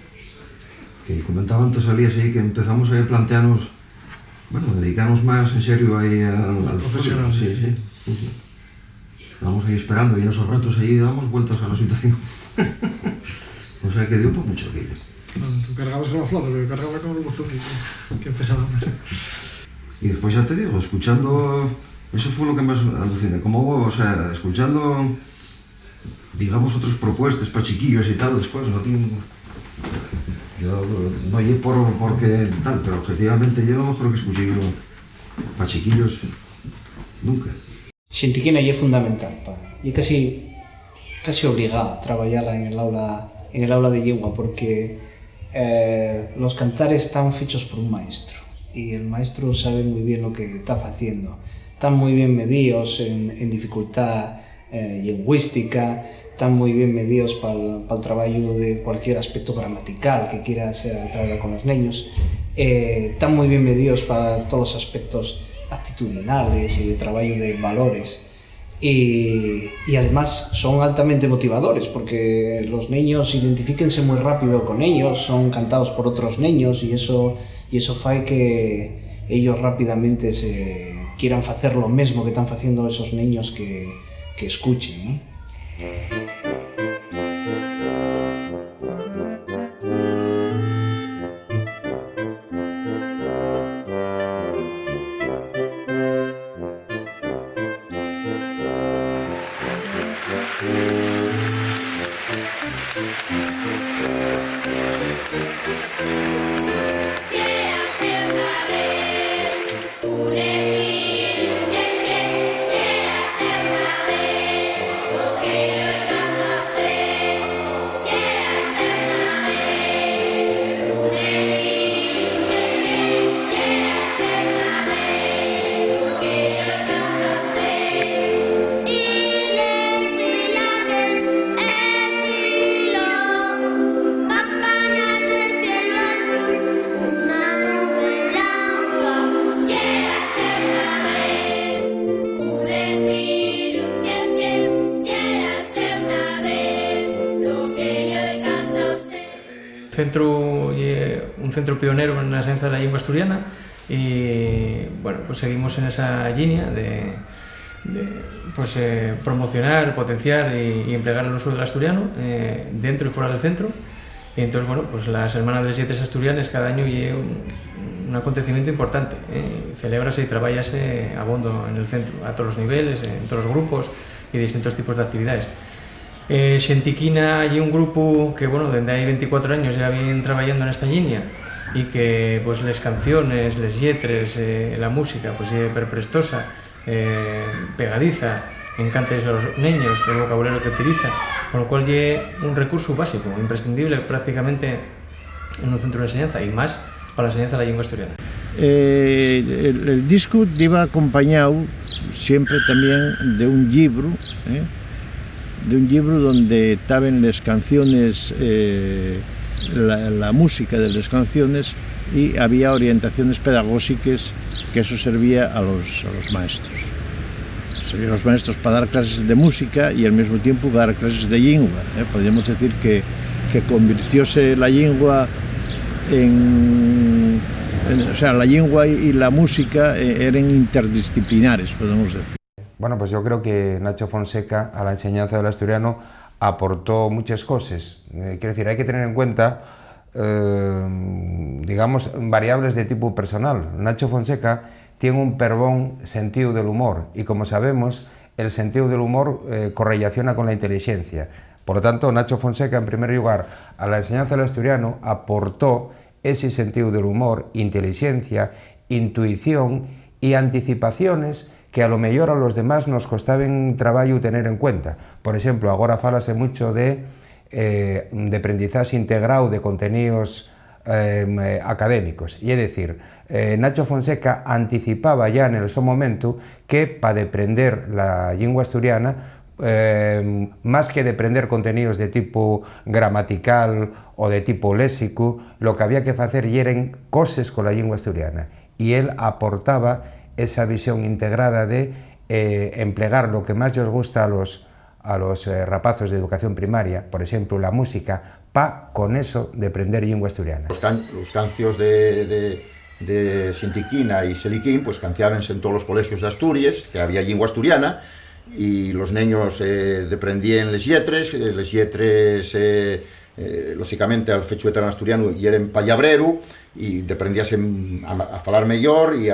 Que comentaba antes Elías ahí que empezamos a plantearnos, bueno, dedicarnos más en serio ahí al profesional. Sí. Estábamos ahí esperando, y en esos ratos ahí dábamos vueltas a la situación. O sea que dio por mucho aquello. Claro, tú cargabas con la flauta, pero yo cargaba con el buzuki, que pesaba más. Y después ya te digo, escuchando, eso fue lo que más aluciné, escuchando, digamos, otras propuestas para chiquillos y tal, después no tiene... Yo no llegué porque tal, pero objetivamente yo no creo que escuché para chiquillos nunca. Sentiquina é fundamental, e casi obligado a traballarla en el aula de lengua, porque los cantares están fechos por un maestro, y el maestro sabe muy bien lo que está haciendo. Están muy bien medidos en dificultad lingüística, están muy bien medidos para el trabajo de cualquier aspecto gramatical que quieras trabajar con los niños, están muy bien medidos para todos los aspectos actitudinales y de trabajo de valores, y además son altamente motivadores, porque los niños identifíquense muy rápido con ellos, son cantados por otros niños, y eso hace que ellos rápidamente se quieran hacer lo mismo que están haciendo esos niños que escuchen, ¿no? Centro un centro pionero en la enseñanza de la lengua asturiana y bueno, pues seguimos en esa línea de promocionar, potenciar y emplear el uso del asturiano dentro y fuera del centro. Y entonces, bueno, pues la Semana de les Lletres Asturianes cada año lleva un acontecimiento importante. Celébrase y trabajase a bondo en el centro, a todos los niveles, en todos los grupos y distintos tipos de actividades. Xentiquina hay un grupo que, bueno, desde hay 24 años ya vienen trabajando en esta línea y que, pues, les canciones, les lletres, la música, pues, es prestosa, pegadiza, encanta a los niños, el vocabulario que utiliza, con lo cual es un recurso básico, imprescindible prácticamente en un centro de enseñanza y más para la enseñanza de la lengua asturiana. El disco iba acompañado siempre también de un libro, donde estaban las canciones, la música de las canciones, y había orientaciones pedagógicas que eso servía a los maestros. Servían a los maestros para dar clases de música y al mismo tiempo dar clases de lengua. Podríamos decir que convirtióse la lengua o sea, la lengua y la música eran interdisciplinares, podemos decir. Bueno, pues yo creo que Nacho Fonseca a la enseñanza del asturiano aportó muchas cosas. Quiero decir, hay que tener en cuenta, digamos, variables de tipo personal. Nacho Fonseca tiene un pervón sentido del humor y, como sabemos, el sentido del humor correlaciona con la inteligencia. Por lo tanto, Nacho Fonseca, en primer lugar, a la enseñanza del asturiano aportó ese sentido del humor, inteligencia, intuición y anticipaciones que a lo mejor a los demás nos costaba un trabajo tener en cuenta. Por ejemplo, ahora fálase mucho de aprendizaje integrado de contenidos académicos. Y es decir, Nacho Fonseca anticipaba ya en ese momento que para aprender la lengua asturiana, más que de aprender contenidos de tipo gramatical o de tipo léxico, lo que había que hacer eran cosas con la lengua asturiana. Y él aportaba esa visión integrada de emplear lo que más les gusta a los rapazos de educación primaria, por ejemplo, la música, con eso de aprender lengua asturiana. Los cancios de Xentiquina y Seliquín, pues canciábanse en todos los colegios de Asturias, que había lengua asturiana, y los niños aprendían les lletres, lógicamente al fechuetar en asturiano y eran pallabreru, y aprendíase a falar mejor y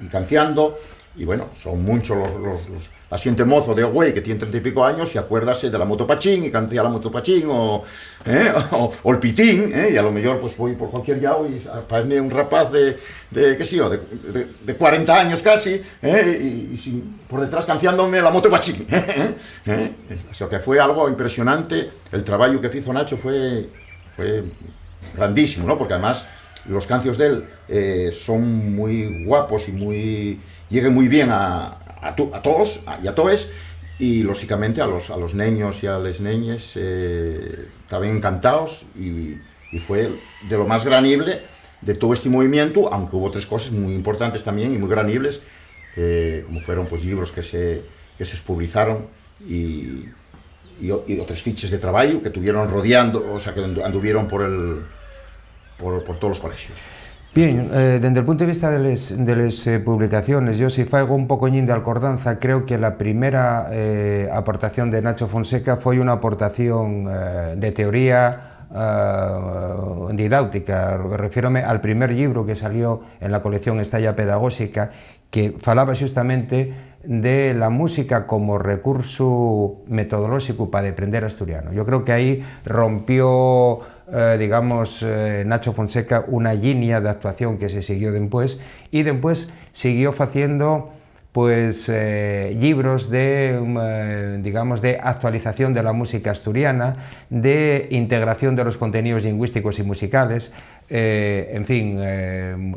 canciando. Y bueno, son muchos los asiente mozo de güey que tiene 30 y pico años y acuérdase de la motopachín y cantea la motopachín o el pitín, y a lo mejor pues voy por cualquier lado y parece un rapaz de 40 años casi, y por detrás canciándome la motopachín. O sea que fue algo impresionante. El trabajo que hizo Nacho fue grandísimo, ¿no? Porque además los cancios de él son muy guapos y llegan muy bien a todos y a toes, y lógicamente a los niños y a las niñas estaban encantados, y fue de lo más granible de todo este movimiento, aunque hubo otras cosas muy importantes también y muy granibles, que como fueron pues libros que se publicaron y otras fiches de trabajo que tuvieron rodeando, o sea que anduvieron por todos los colegios. Bien, dende o punto de vista deles publicaciones, yo si faigo un pocoñín de alcordanza, creo que la primera aportación de Nacho Fonseca foi unha aportación de teoría didáctica. Refiérome al primer libro que salió en la colección Estalla Pedagógica, que falaba justamente de la música como recurso metodológico para aprender asturiano. Yo creo que ahí rompió, digamos, Nacho Fonseca una línea de actuación que se siguió después, y después siguió haciendo pues libros de, digamos, de actualización de la música asturiana, de integración de los contenidos lingüísticos y musicales. En fin,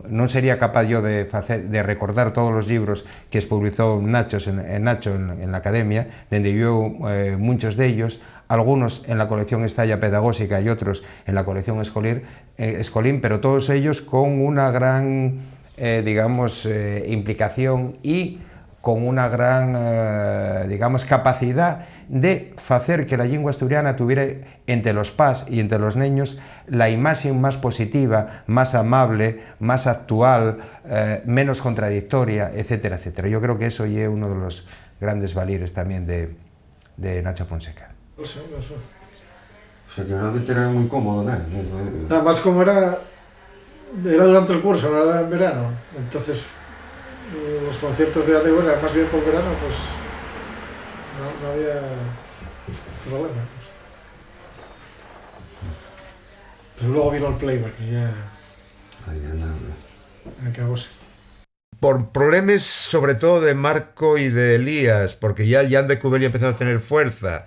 non sería capaz yo de recordar todos los libros que publicó Nacho en la Academia, donde yo muchos de ellos, algunos en la colección Estalla Pedagógica y otros en la colección Escolín, pero todos ellos con una gran, digamos, implicación y con una gran, digamos, capacidad de hacer que la lengua asturiana tuviera entre los pás y entre los niños la imagen más positiva, más amable, más actual, menos contradictoria, etcétera, etcétera. Yo creo que eso es uno de los grandes valores también de Nacho Fonseca. No sé. O sea que realmente era muy cómodo, ¿no? Nada más como era durante el curso, no era en verano. Entonces, los conciertos de ADV eran más bien por verano, pues no había problema. Pero luego vino el playback y ya acabóse. Por problemas sobre todo de Marco y de Elías, porque ya Jan de Cubeli empezó a tener fuerza.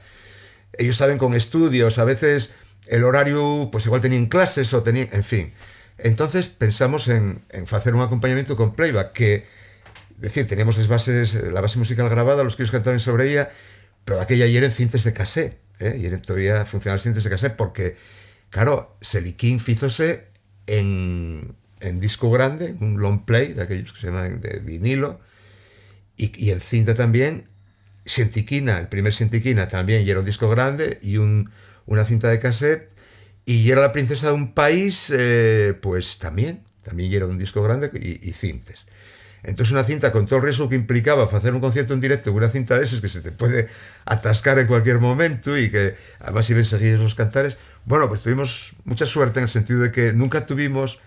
Ellos saben con estudios, a veces el horario, pues igual tenían clases o tenían, en fin. Entonces pensamos en hacer un acompañamiento con playback, que, es decir, teníamos la base musical grabada, los que ellos cantaban sobre ella, pero aquella ya eran cintas de cassette, y eran todavía funcionaban cintas de cassette, porque, claro, Seliquín fízose en disco grande, un long play, de aquellos que se llaman de vinilo, y en cinta también. Xentiquina, el primer Xentiquina también, y era un disco grande y una cinta de cassette, y era La princesa de un país, pues también era un disco grande y cintas. Entonces una cinta con todo el riesgo que implicaba hacer un concierto en directo con una cinta de esas que se te puede atascar en cualquier momento y que además iban seguidos los cantares. Bueno, pues tuvimos mucha suerte en el sentido de que nunca tuvimos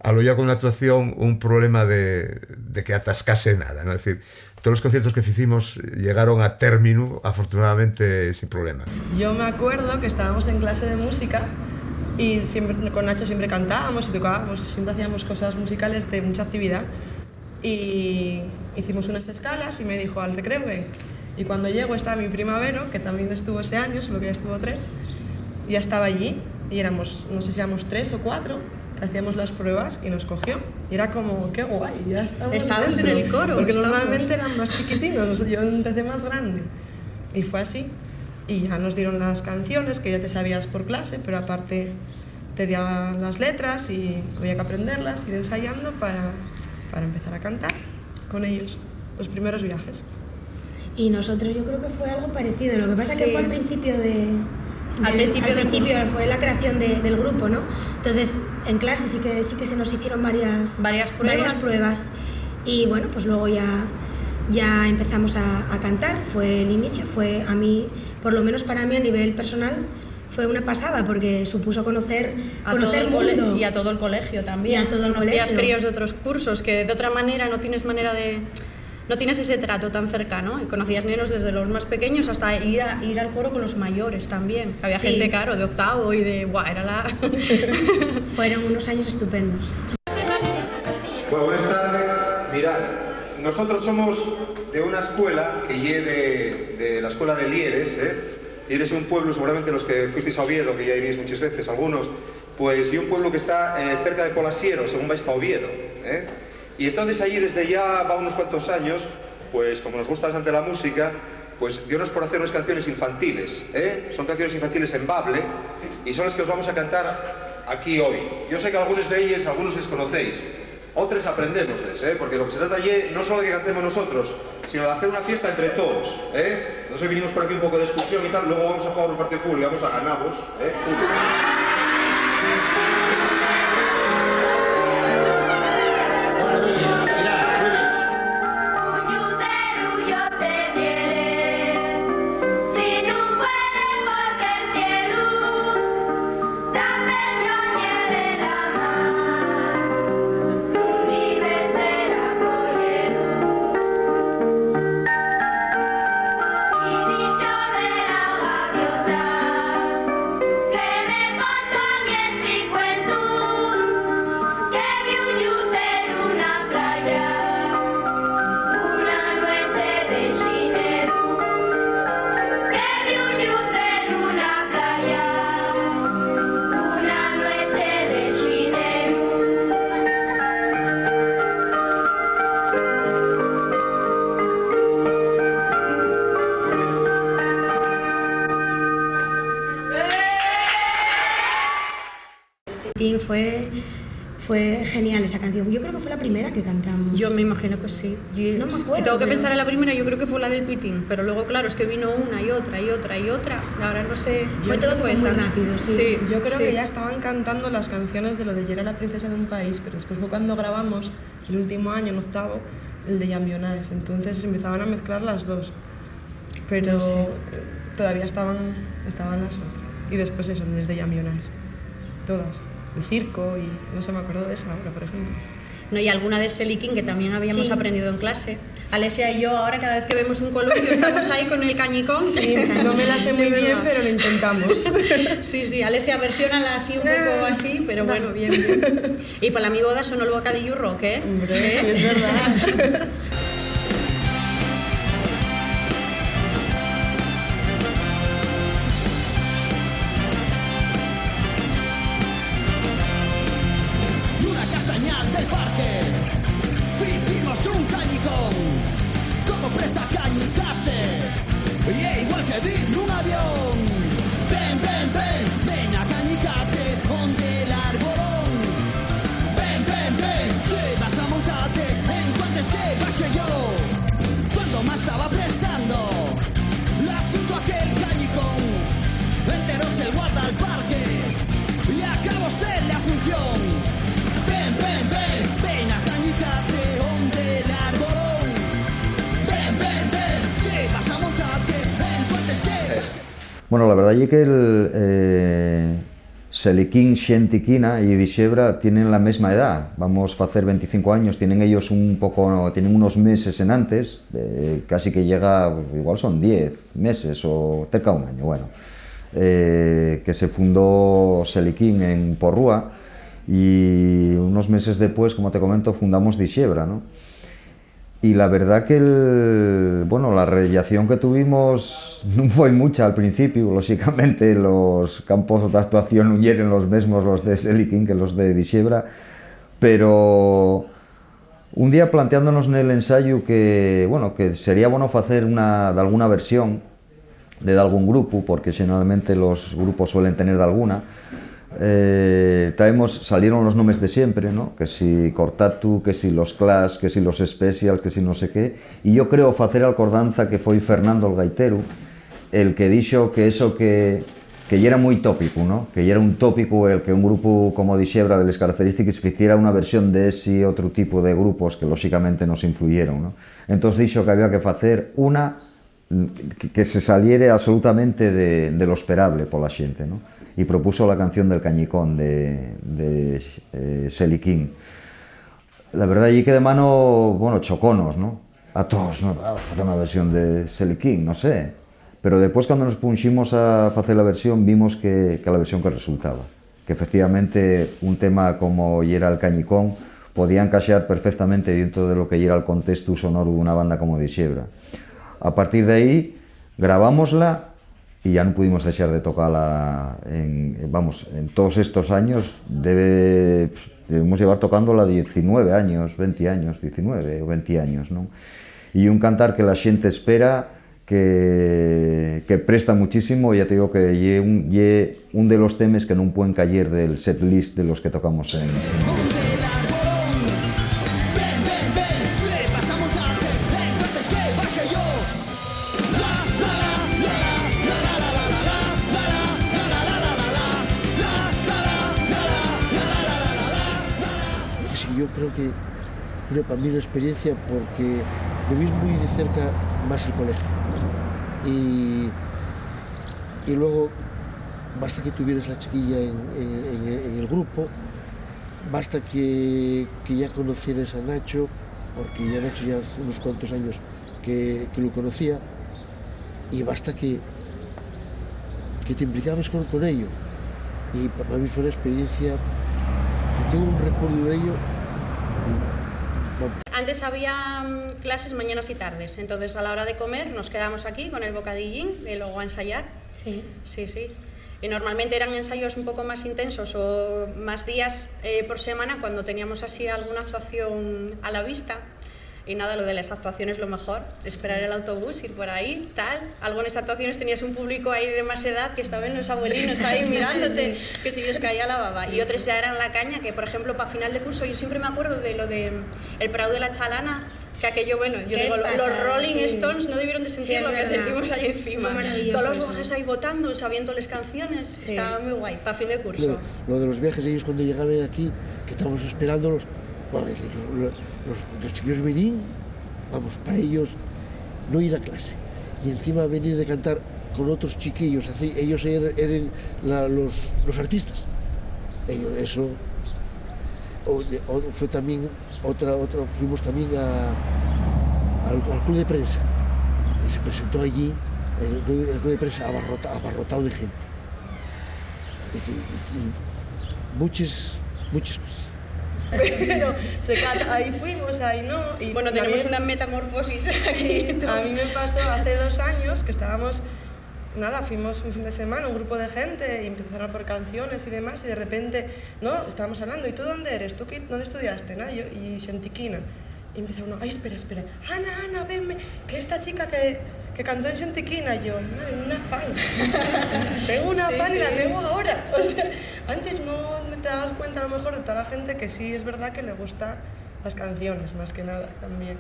a lo ya con la actuación un problema de que atascase nada, ¿no? Es decir, todos los conciertos que hicimos llegaron a término, afortunadamente, sin problema. Yo me acuerdo que estábamos en clase de música y siempre, con Nacho siempre cantábamos y tocábamos, siempre hacíamos cosas musicales de mucha actividad, y hicimos unas escalas y me dijo al recreo ven. Y cuando llego estaba mi prima Vero, que también estuvo ese año, solo que ya estuvo 3, y ya estaba allí, y éramos, no sé si éramos 3 o 4, que hacíamos las pruebas y nos cogió. Y era como, qué guay, ya estábamos en el coro. Porque normalmente eran más chiquitinos, yo empecé más grande. Y fue así. Y ya nos dieron las canciones, que ya te sabías por clase, pero aparte te daban las letras y había que aprenderlas, ir ensayando para empezar a cantar con ellos, los primeros viajes. Y nosotros yo creo que fue algo parecido, lo que pasa es que fue al principio al principio fue la creación del grupo, ¿no? Entonces en clase sí que se nos hicieron varias pruebas y bueno, pues luego ya empezamos a cantar. Fue el inicio, fue a mí, por lo menos para mí a nivel personal, fue una pasada porque supuso conocer el mundo. Y a todo el colegio también. Y a todo el Conocías colegio. críos de otros cursos que de otra manera no tienes ese trato tan cercano, y conocías niños desde los más pequeños hasta ir al coro con los mayores también. Había gente, claro, de octavo y de... ¡Buah! Era la... Fueron unos años estupendos. Bueno, buenas tardes. Mirad, nosotros somos de una escuela que lleve de la escuela de Lieres, Lieres es un pueblo, seguramente los que fuisteis a Oviedo, que ya iréis muchas veces, algunos, pues y un pueblo que está cerca de Polasiero, según vais para Oviedo, Y entonces allí desde ya va unos cuantos años, pues como nos gusta bastante la música, pues dio-nos por hacer unas canciones infantiles, Son canciones infantiles en bable y son las que os vamos a cantar aquí hoy. Yo sé que algunos de ellas, algunos les conocéis, otros aprendemosles, porque lo que se trata allí no solo de que cantemos nosotros, sino de hacer una fiesta entre todos, Entonces hoy vinimos por aquí un poco de excursión y tal, luego vamos a jugar un partido de fútbol y vamos a ganarvos, fútbol. Pitín, fue genial esa canción. Yo creo que fue la primera que cantamos. Yo me imagino que sí. No me acuerdo. Si tengo que pensar en la primera, yo creo que fue la del Pitín, pero luego, claro, es que vino una y otra y otra y otra. Ahora no sé. Fue todo muy rápido, sí. Yo creo que ya estaban cantando las canciones de lo de Yo era la princesa de un país, pero después fue cuando grabamos el último año, en octavo, el de Llambionais. Entonces empezaban a mezclar las dos, pero todavía estaban las otras. Y después eso, les de Llambionais, todas. El circo y no sé, me acuerdo de esa ahora, por ejemplo. No, y alguna de Selikin que también habíamos aprendido en clase. Alesia y yo ahora cada vez que vemos un columpio estamos ahí con el cañicón. Sí, no me la sé muy bien, pero lo intentamos. Sí, Alesia versiónala así un poco así, pero bueno, bien. Y para mi boda sonó el bocadillo rock, ¿eh? Hombre, sí, es verdad. Un cañicón, como presta cañicase, y igual que dir un avión. Ven a cañicate, ponte el arbolón. Ven, que vas a montarte en cuantes que vaya yo. Cuando más estaba prestando, le asunto aquel cañicón, enteros el guarda al parque, y acabó ser la función. Ven a cañicate. Bueno, la verdad es que el Selikin, Xentiquina y Dixebra tienen la misma edad. Vamos a hacer 25 años, tienen ellos tienen unos meses en antes, casi que llega, igual son 10 meses o cerca de un año, bueno. Que se fundó Selikin en Porrúa y unos meses después, como te comento, fundamos Dixebra, ¿no? Y la verdad que la reacción que tuvimos no fue mucha al principio. Lógicamente los campos de actuación no eran los mismos los de Selikin que los de Dixebra, pero un día planteándonos en el ensayo que sería bueno hacer de alguna versión de algún grupo, porque generalmente los grupos suelen tener de alguna. Salieron los nombres de siempre, ¿no? Que si Cortatu, que si los Clash, que si los Special, que si no sé qué, y yo creo hacer acordanza que foi Fernando el gaitero el que dixo que eso que era muy tópico, ¿no? Que era un tópico el que un grupo como Dixebra de las características hiciera una versión de ese otro tipo de grupos que lógicamente nos influyeron, ¿no? Entonces dixo que había que hacer una que se saliere absolutamente de lo esperable por la xente, ¿no? Y propuso la canción del Cañicón de Selikin. La verdad allí que de mano, chocónos, ¿no? A todos, ¿no? Hacer una versión de Selikin, no sé. Pero después cuando nos pusimos a hacer la versión vimos que la versión que resultaba. Que efectivamente un tema como era el Cañicón podía encaixar perfectamente dentro de lo que era el contexto sonoro de una banda como Dixebra. A partir de ahí grabámosla y ya no pudimos dejar de tocarla en todos estos años. Debemos llevar tocándola 19 años, 20 años, 19 o 20 años, ¿no? Y un cantar que la gente espera, que presta muchísimo, ya te digo que ye un de los temas que no pueden caer del set list de los que tocamos en Yo creo que para mí la experiencia, porque lo vi muy de cerca más el colegio y luego basta que tuvieras la chiquilla en el grupo, basta que ya conocieras a Nacho, porque ya Nacho ya hace unos cuantos años que lo conocía, y basta que te implicabas con ello, y para mí fue una experiencia que tengo un recuerdo de ello. Vamos. Antes había clases mañanas y tardes, entonces a la hora de comer nos quedamos aquí con el bocadillín y luego a ensayar. Sí. Y normalmente eran ensayos un poco más intensos o más días por semana cuando teníamos así alguna actuación a la vista. Y nada, lo de las actuaciones lo mejor, esperar el autobús, ir por ahí, tal. Algunas actuaciones tenías un público ahí de más edad que estaban los abuelinos ahí mirándote, que si os caía la baba. Y otros ya eran la caña, que por ejemplo para final de curso yo siempre me acuerdo de lo de el Prado de la Chalana, que aquello, bueno, yo digo, los Rolling Stones no debieron de sentir lo que sentimos ahí encima. Todos los viajes ahí votando, sabiendo las canciones, estaba muy guay, para fin de curso. Lo de los viajes, ellos cuando llegaban aquí, que estábamos esperándolos, bueno, los chiquillos venían, vamos, para ellos no ir a clase. Y encima venir de cantar con otros chiquillos, ellos eran los artistas. Eso fue también fuimos también al club de prensa y se presentó allí el club de prensa abarrotado de gente y muchas cosas. Pero ahí fuimos, ahí no. Y bueno, tenemos una metamorfosis aquí. A mí me pasó hace 2 años que estábamos, nada, fuimos un fin de semana, un grupo de gente, y empezaron por canciones y demás, y de repente, no, estábamos hablando, ¿y tú dónde eres? ¿Tú dónde estudiaste? ¿No? Yo, y Xantiquina. Y empieza uno, ay, espera, Ana, venme, que esta chica que cantó en Xantiquina. Yo, madre, una fan. Tengo una fan y la tengo ahora. O sea, antes no te das cuenta a lo mejor de toda la gente que sí es verdad que le gustan las canciones, más que nada, también.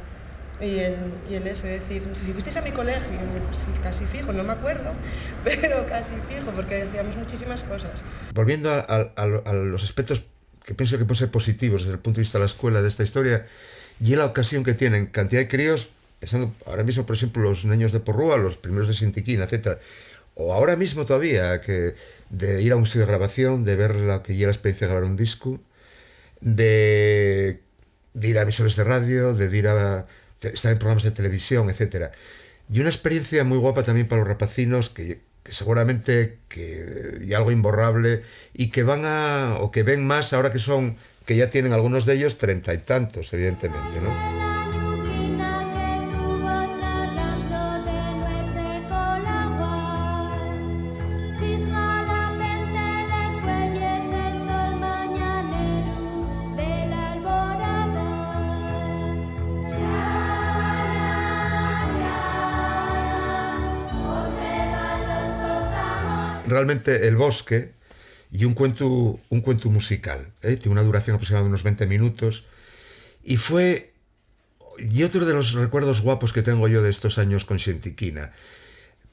Y el eso, es decir, si fuisteis a mi colegio, sí, casi fijo, no me acuerdo, pero casi fijo, porque decíamos muchísimas cosas. Volviendo a los aspectos que pienso que pueden ser positivos desde el punto de vista de la escuela de esta historia, y la ocasión que tienen cantidad de críos, pensando ahora mismo, por ejemplo, los niños de Porrúa, los primeros de Xantiquina, etc., o ahora mismo todavía, que de ir a un estudio de grabación, de ver lo que ya la experiencia de grabar un disco, de ir a emisores de radio, de ir a estar en programas de televisión, etc. Y una experiencia muy guapa también para los rapacinos que seguramente y algo imborrable, y que o que ven más ahora que ya tienen algunos de ellos 30 y tantos, evidentemente, ¿no? Realmente El Bosque y un cuento musical, tiene una duración aproximadamente de unos 20 minutos, y otro de los recuerdos guapos que tengo yo de estos años con Xantiquina,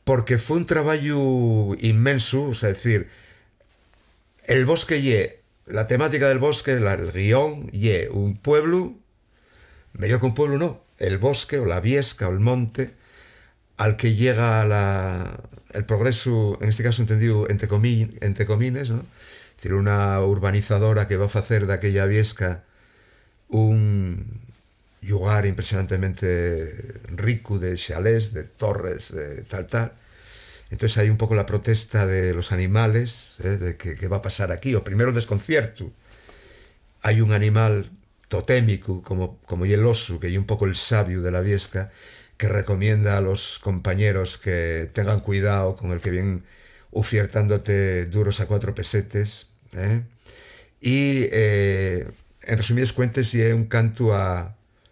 porque fue un trabajo inmenso, o sea, decir, El Bosque la temática del bosque, el guión, un pueblo, mejor que un pueblo no, el bosque o la viesca o el monte, al que llega el progreso, en este caso entendido entre comines, ¿no? Es decir, una urbanizadora que va a hacer de aquella viesca un lugar impresionantemente rico de chalés, de torres, de tal. Entonces hay un poco la protesta de los animales, de qué va a pasar aquí, o primero el desconcierto. Hay un animal totémico como el oso, que es un poco el sabio de la viesca, que recomienda a los compañeros que tengan cuidado con el que vienen ofertándote duros a 4 pesetes. Y en resumidas cuentas, es un canto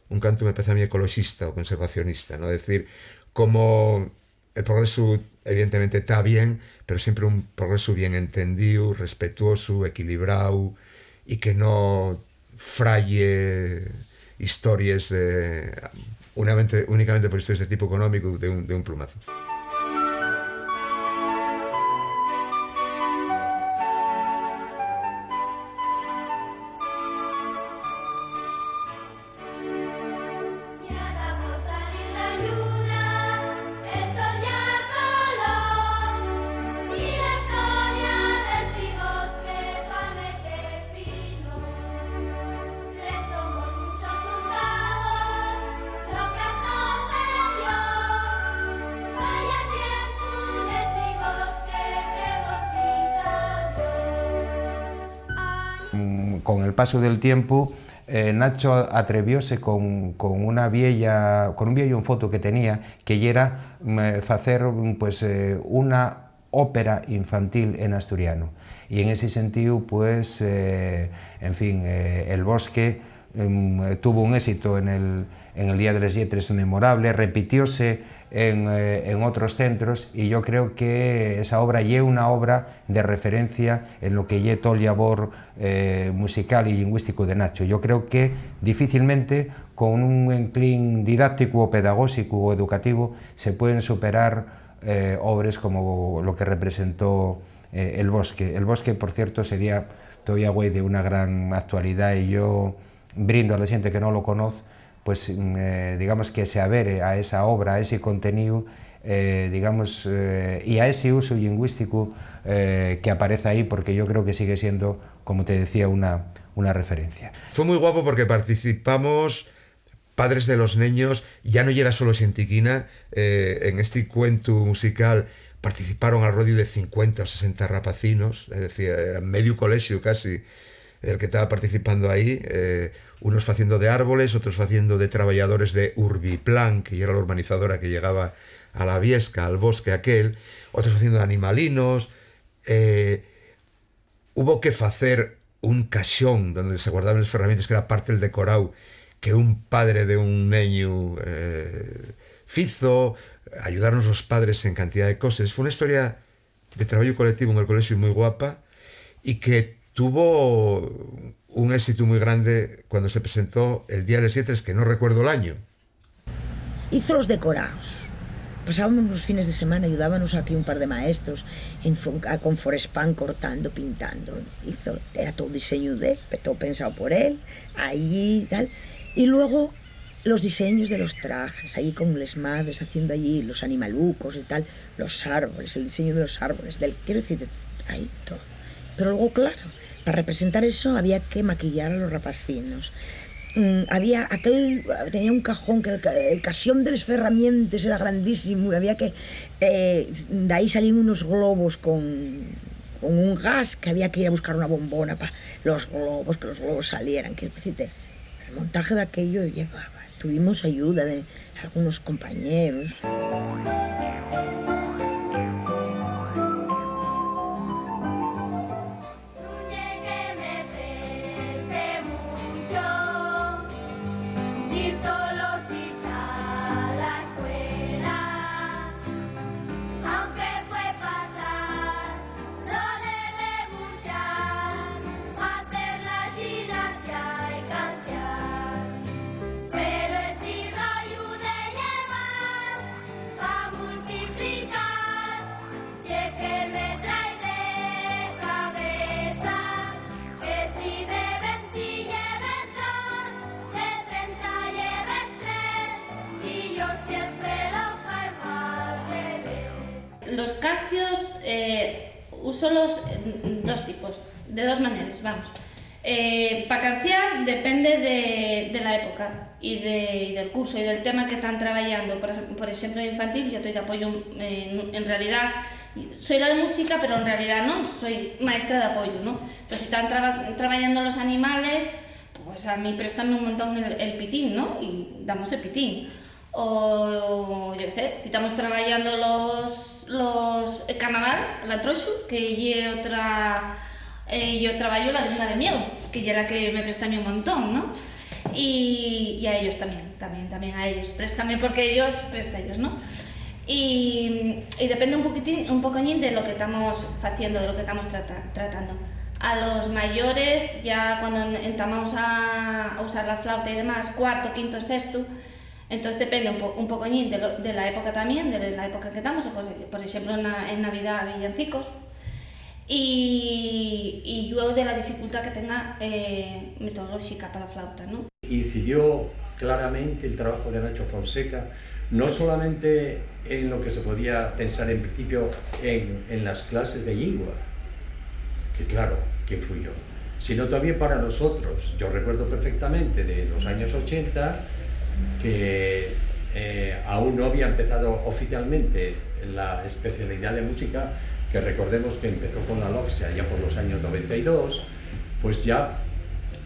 me parece a mí ecologista o conservacionista, ¿no? Es decir, como el progreso evidentemente está bien, pero siempre un progreso bien entendido, respetuoso, equilibrado, y que no fraye historias únicamente por historias de tipo económico de un plumazo. Con el paso del tiempo, Nacho atrevióse con un viejo en foto que tenía, que era hacer pues, una ópera infantil en asturiano. Y en ese sentido, pues, en fin, El Bosque tuvo un éxito en el Día de las Lletres memorable, repitióse en otros centros, y yo creo que esa obra es una obra de referencia en lo que es todo el labor musical y lingüístico de Nacho. Yo creo que difícilmente con un enclín didáctico o pedagógico o educativo se pueden superar obras como lo que representó El Bosque. El Bosque, por cierto, sería todavía güey de una gran actualidad, y yo brindo a la gente que no lo conoce, pues digamos que se avere a esa obra, a ese contenido, digamos, y a ese uso lingüístico que aparece ahí, porque yo creo que sigue siendo, como te decía, una referencia. Fue muy guapo porque participamos padres de los niños, ya no era solo Xentiquina, en este cuento musical participaron al rodio de 50 o 60 rapacinos, es decir, medio colegio casi el que estaba participando ahí, unos haciendo de árboles, otros haciendo de trabajadores de Urbiplan, que era la urbanizadora que llegaba a la Viesca, al bosque aquel, otros haciendo de animalinos. Hubo que hacer un caixón donde se guardaban las herramientas, que era parte del decorado que un padre de un niño fizo, ayudarnos los padres en cantidad de cosas. Fue una historia de trabajo colectivo en el colegio muy guapa, y que tuvo un éxito muy grande cuando se presentó el Día de las Lletres, que no recuerdo el año. Hizo los decorados. Pasábamos los fines de semana, ayudábamos aquí un par de maestros con Forespan cortando, pintando. Era todo diseño todo pensado por él, ahí y tal. Y luego los diseños de los trajes, allí con las madres haciendo allí los animalucos y tal, los árboles, el diseño de los árboles, quiero decir, ahí todo. Pero luego, claro, para representar eso había que maquillar a los rapacinos. Tenía un cajón que el casión de las herramientas era grandísimo, y había que de ahí salían unos globos con un gas, que había que ir a buscar una bombona para que los globos salieran. Que el montaje de aquello llevaba. Tuvimos ayuda de algunos compañeros. Los cacios uso los dos tipos, de dos maneras, vamos. Para canciar depende de la época y del curso y del tema que están trabajando. Por ejemplo, infantil yo estoy de apoyo, en realidad soy la de música, pero en realidad no, soy maestra de apoyo, ¿no? Entonces, si están trabajando los animales, pues a mí préstame un montón el pitín, ¿no? Y damos el pitín. O yo qué sé, si estamos trabajando el carnaval, la troxu, que yo trabajo la de miedo, que ya era que me préstame un montón, ¿no? Y a ellos también a ellos, préstame porque ellos, presta ellos, ¿no? Y depende un poquín de lo que estamos haciendo, de lo que estamos tratando. A los mayores, ya cuando entramos a usar la flauta y demás, cuarto, quinto, sexto, entonces depende un poquín de la época también, de la época que estamos, por ejemplo en Navidad, villancicos, y luego de la dificultad que tenga metodológica para la flauta, ¿no? Incidió claramente el trabajo de Nacho Fonseca, no solamente en lo que se podía pensar en principio en las clases de lengua, que claro, que influyó, sino también para nosotros. Yo recuerdo perfectamente de los años 80 que aún no había empezado oficialmente la especialidad de música, que recordemos que empezó con la LOXIA ya por los años 92, pues ya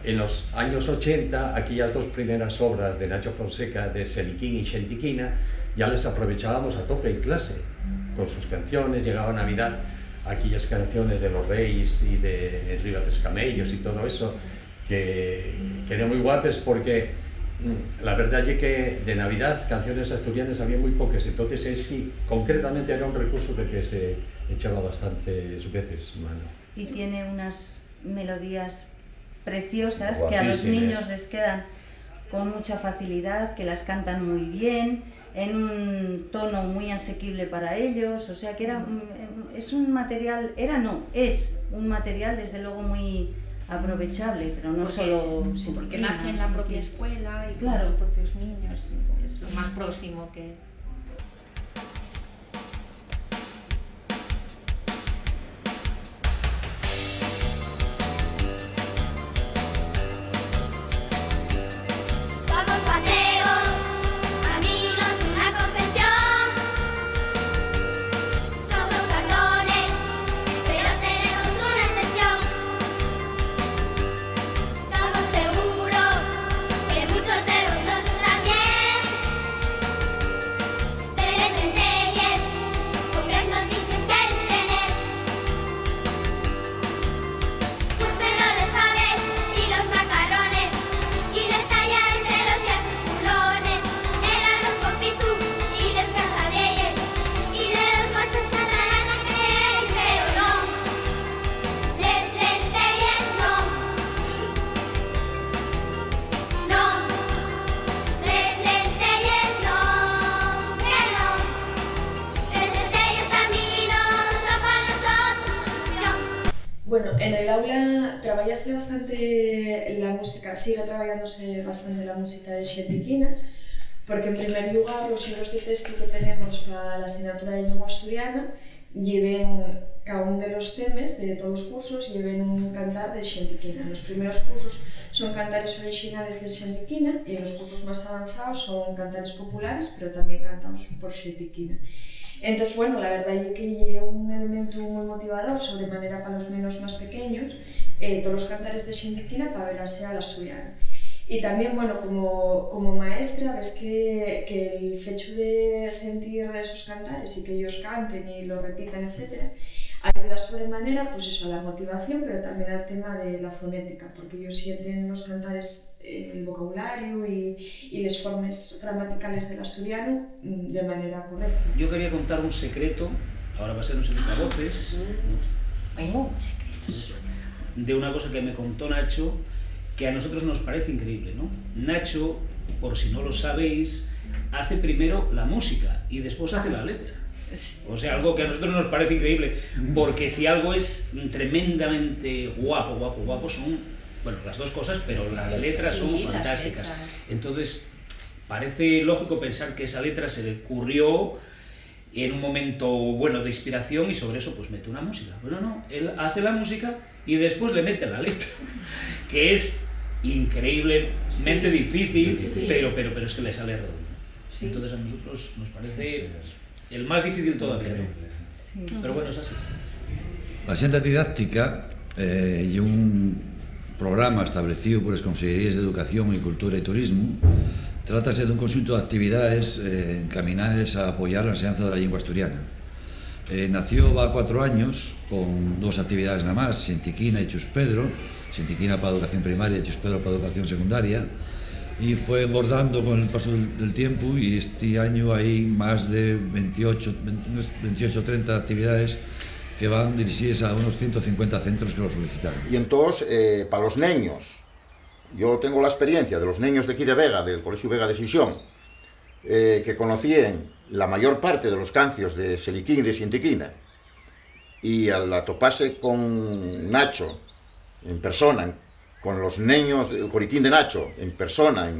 en los años 80, aquellas dos primeras obras de Nacho Fonseca, de Seliquín y Xentiquina, ya les aprovechábamos a tope en clase, con sus canciones. Llegaba Navidad, aquellas canciones de los Reyes y de Riva tres Camellos y todo eso, era muy guapes porque la verdad es que de Navidad canciones asturianas había muy pocas, entonces sí, concretamente era un recurso de que se echaba bastantes veces mano. Y tiene unas melodías preciosas que a los niños les quedan con mucha facilidad, que las cantan muy bien, en un tono muy asequible para ellos, o sea que es un material, es un material desde luego muy aprovechable, pero no solo... Porque nace en la propia escuela y con los propios niños, es lo más próximo que... Bueno, en el aula trabajase bastante la música, sigue trabajándose bastante la música de Xentiquina, porque en primer lugar los libros de texto que tenemos para la asignatura de lengua asturiana lleven cada uno de los temas de todos los cursos, lleven un cantar de Xentiquina. Los primeros cursos son cantares originales de Xentiquina y en los cursos más avanzados son cantares populares, pero también cantados por Xentiquina. Entonces, bueno, la verdad es que es un elemento muy motivador, sobre manera para los nenos más pequeños, todos los cantares de Xentiquina para ver a la asturiana. Y también, bueno, como maestra, ves que el hecho de sentir esos cantares y que ellos canten y lo repitan, etc., ayuda sobremanera, pues eso, a la motivación, pero también al tema de la fonética, porque ellos sienten los cantares, el vocabulario y las formas gramaticales del asturiano de manera correcta. Yo quería contar un secreto, ahora va a ser un secreto a voces, Hay muchos secretos. De una cosa que me contó Nacho, que a nosotros nos parece increíble, ¿no? Nacho, por si no lo sabéis, hace primero la música y después hace la letra. O sea, algo que a nosotros nos parece increíble, porque si algo es tremendamente guapo son, bueno, las dos cosas, pero las letras son fantásticas. Entonces, parece lógico pensar que esa letra se le ocurrió en un momento bueno de inspiración y sobre eso pues mete una música. Pero no, él hace la música y después le mete la letra, que es increíblemente difícil, pero es que le sale redondo. Entonces a nosotros nos parece el más difícil todavía, ¿no? Pero bueno, es así. La Xenta Didáctica y un programa establecido por las Consellerías de Educación y Cultura y Turismo. Trátase dun conxunto de actividades encaminadas a apoyar la enseñanza de la lengua asturiana. Nació va 4 años con 2 actividades nada más, Xentiquina y Chuspedro, Xentiquina para educación primaria y Chuspedro para educación secundaria, y fue engordando con el paso del tiempo y este año hay más de 28 o 30 actividades que van dirigidas a unos 150 centros que lo solicitaron. Y entonces, para los niños, yo tengo la experiencia de los niños de aquí de Vega, del Colegio Vega de Sisión, que conocían la mayor parte de los cancios de Xeliquín y de Xentiquina, y al toparse con Nacho en persona, con los niños del Coriquín de Nacho en persona,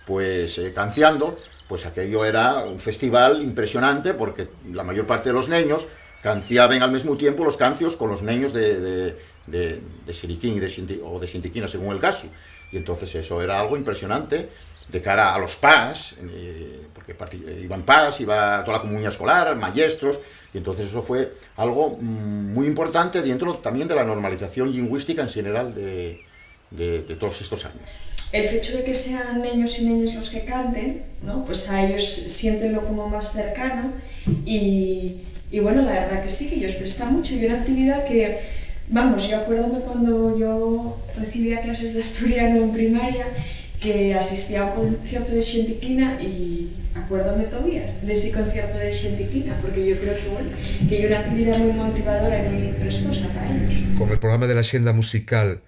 pues canciando, pues aquello era un festival impresionante, porque la mayor parte de los niños canciaban al mismo tiempo los cancios con los niños de Xeliquín o de Xentiquina, según el caso. Y entonces eso era algo impresionante de cara a los PAS, porque iban PAS, iba toda la comunidad escolar, maestros, y entonces eso fue algo muy importante dentro también de la normalización lingüística en general de todos estos años. El hecho de que sean niños y niñas los que canten, ¿no? Pues a ellos siéntenlo como más cercano y bueno, la verdad que sí, que ellos prestan mucho y una actividad que Vamos, yo acuérdame cuando yo recibía clases de asturiano en primaria, que asistía a un concierto de Xentiquina y acuérdame todavía de ese concierto de Xentiquina, porque yo creo que, bueno, que es una actividad muy motivadora y muy prestosa para ellos. Con el programa de la Xenda Musical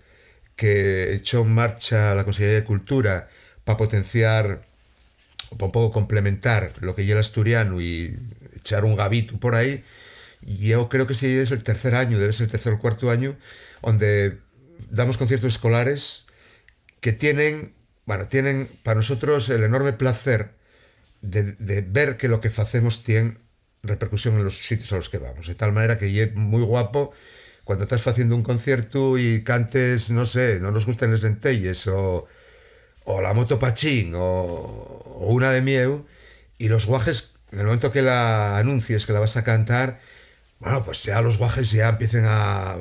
que echó en marcha la Consellería de Cultura para potenciar o para un pouco complementar lo que lleva el asturiano y echar un gavito por ahí, yo creo que este es el tercer año, debe ser el tercer o cuarto año, donde damos conciertos escolares que tienen para nosotros el enorme placer de ver que lo que hacemos tiene repercusión en los sitios a los que vamos, de tal manera que es muy guapo cuando estás haciendo un concierto y cantes, no sé, no nos gustan les lentelles o la moto Pachín o una de Mieu, y los guajes, en el momento que la anuncies que la vas a cantar, bueno, pues ya los guajes ya empiecen a...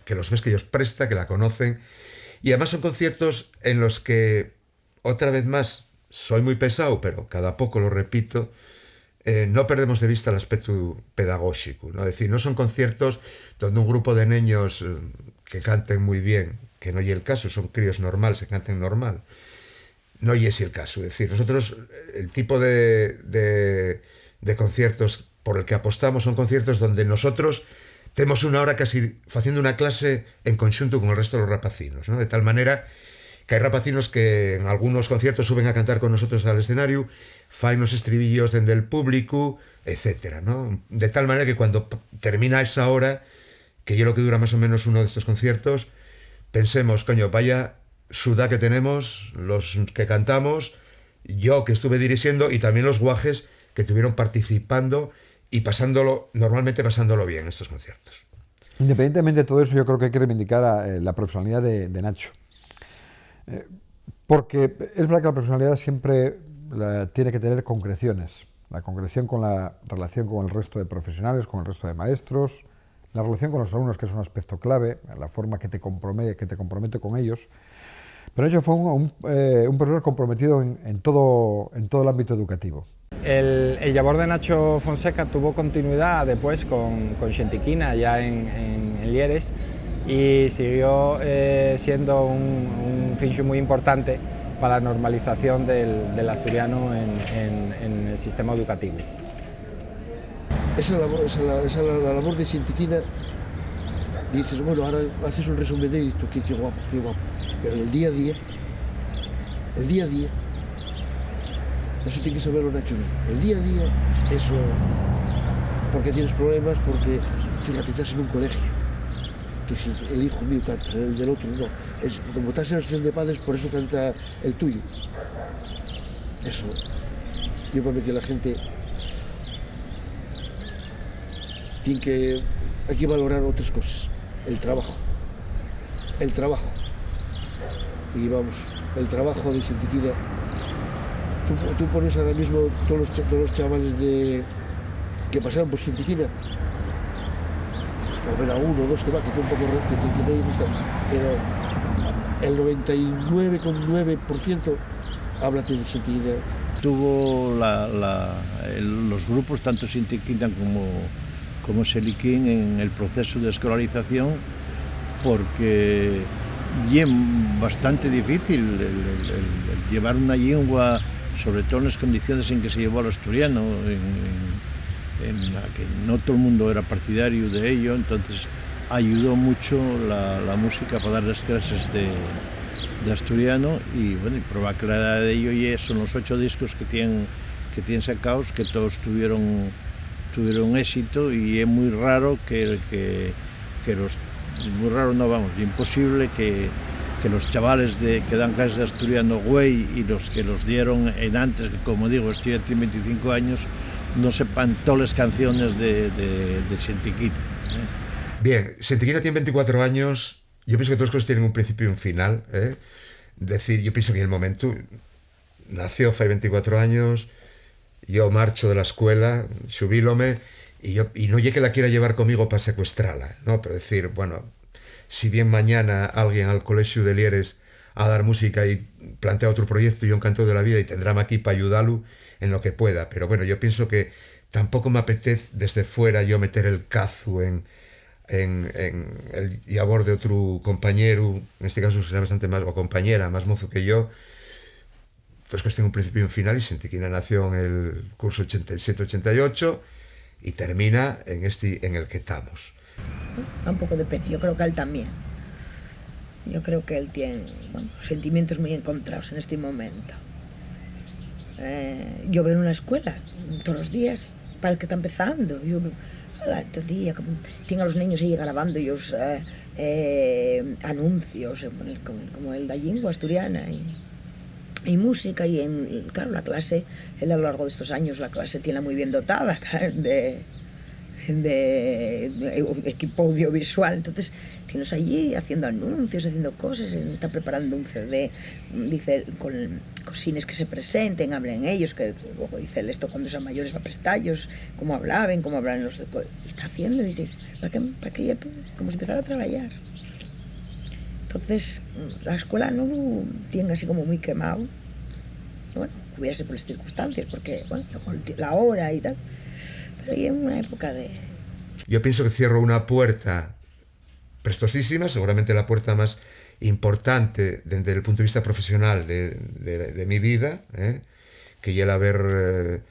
que los ves que ellos presta, que la conocen, y además son conciertos en los que, otra vez más, soy muy pesado, pero cada poco lo repito, no perdemos de vista el aspecto pedagógico, ¿no? Es decir, no son conciertos donde un grupo de niños que canten muy bien, que no es el caso, son críos normales, se canten normal, no es el caso. Es decir, nosotros el tipo de conciertos por el que apostamos son conciertos donde nosotros tenemos una hora casi haciendo una clase en conjunto con el resto de los rapacinos, ¿no? De tal manera que hay rapacinos que en algunos conciertos suben a cantar con nosotros al escenario, faen los estribillos dende el público, etcétera, ¿no? De tal manera que cuando termina esa hora, que yo lo que dura más o menos uno de estos conciertos, pensemos, coño, vaya sudá que tenemos, los que cantamos, yo que estuve dirigiendo y también los guajes que estuvieron participando y normalmente pasándolo bien en estos conciertos. Independientemente de todo eso, yo creo que hay que reivindicar la profesionalidad de Nacho. Porque es verdad que la profesionalidad siempre tiene que tener concreciones. La concreción con la relación con el resto de profesionales, con el resto de maestros, la relación con los alumnos, que es un aspecto clave, la forma que te compromete con ellos. Pero Nacho fue un profesor comprometido en todo el ámbito educativo. El labor de Nacho Fonseca tuvo continuidad después con Xentiquina, ya en Lieres, y siguió siendo un fincho muy importante para la normalización del asturiano en el sistema educativo. Esa la labor de Xentiquina, dices, bueno, ahora haces un resumen de esto, qué guapo, pero el día a día, eso tiene que saberlo Nacho bien. El día a día, eso, porque tienes problemas, porque, fíjate, estás en un colegio, que si el hijo mío canta, el del otro no. Como estás en la asociación de padres, por eso canta el tuyo. Eso, yo para mí que la gente hay que valorar otras cosas. El trabajo. Y vamos, el trabajo de Xentiquina. Tú pones ahora mismo todos los chavales que pasaron por Xentiquina, a ver a uno o dos que va, que no les gusta, pero el 99,9% háblate de Xentiquina. Tuvo los grupos, tanto Xentiquina como Seliquín, en el proceso de escolarización, porque es bastante difícil el llevar una lengua, sobre todo en las condiciones en que se llevó al asturiano, en la que no todo el mundo era partidario de ello. Entonces ayudó mucho la música para dar las clases de asturiano, y bueno, y prueba clara de ello son los 8 discos que tienen sacados, que todos tuvieron éxito, y es muy raro imposible que los chavales que dan clases de asturiano güey y los que los dieron en antes, que como digo, estoy tiene 25 años, no sepan todas las canciones de Xentiquina. Bien, Xentiquina tiene 24 años, yo pienso que todas las cosas tienen un principio y un final, ¿eh? Es decir, yo pienso que en el momento nació hace 24 años, yo marcho de la escuela, subílome, y no llegué que la quiera llevar conmigo para secuestrarla, ¿no? Pero decir, bueno, si bien mañana alguien al colegio de Lieres a dar música y plantea otro proyecto, yo encanto de la vida y tendrán aquí para ayudarlo en lo que pueda, pero bueno, yo pienso que tampoco me apetece desde fuera yo meter el cazo en en el labor de outro compañero, neste caso será bastante máis, o compañera, máis mozo que yo. Despois ten un principio e un final, e Xentiquina nació en el curso 87-88 e termina en el que estamos. Un poco de pena, yo creo que él también. Yo creo que él tiene sentimientos muy encontrados en este momento. Yo veo en una escuela todos los días, parece que está empezando. Yo todo el día tiene a los niños ahí grabando ellos anuncios, como el de lengua asturiana y música, y claro, la clase, él a lo largo de estos años, la clase tiene muy bien dotada de equipo audiovisual, entonces tienes allí haciendo anuncios, haciendo cosas, está preparando un CD, dice, con cosines que se presenten, hablen ellos, que luego dice esto cuando sean mayores va a prestallos, cómo hablan los de... está haciendo, y para que como si empezara a trabajar. Entonces, la escuela no tiene así como muy quemado, bueno, hubiese por las circunstancias, porque, bueno, la hora y tal, pero hay una época de... Yo pienso que cierro una puerta prestosísima, seguramente la puerta más importante desde el punto de vista profesional de mi vida, que ya el haber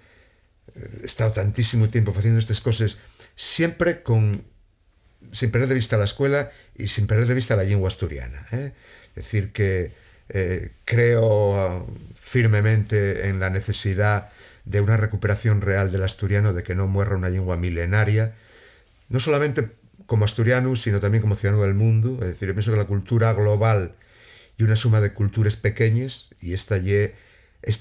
estado tantísimo tiempo haciendo estas cosas, siempre sin perder de vista la escuela y sin perder de vista la lengua asturiana. Es decir, que creo firmemente en la necesidad de una recuperación real del asturiano, de que no muera una lengua milenaria, no solamente como asturiano, sino también como ciudadano del mundo. Es decir, yo pienso que la cultura global y una suma de culturas pequeñas, y este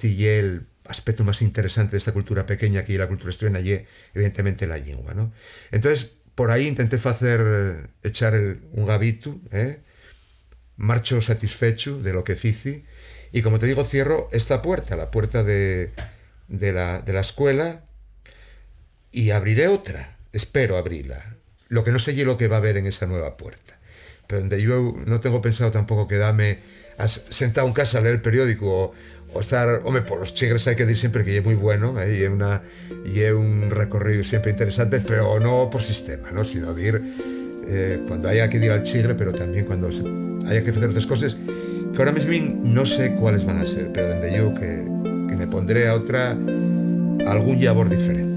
y el aspecto más interesante de esta cultura pequeña, que es la cultura asturiana, y evidentemente la lengua, ¿no? Entonces, por ahí intenté echar un gavito, marcho satisfecho de lo que hice, y como te digo, cierro esta puerta, la puerta de la escuela, y abriré otra, espero abrirla. Lo que no sé es lo que va a haber en esa nueva puerta, pero donde yo no tengo pensado tampoco quedarme sentado en casa a leer el periódico o estar, hombre, por los chigres hay que decir siempre que es muy bueno, y es un recorrido siempre interesante, pero no por sistema, ¿no? Sino de ir cuando haya que ir al chigre, pero también cuando haya que hacer otras cosas que ahora mismo no sé cuáles van a ser, pero donde yo que me pondré a algún labor diferente.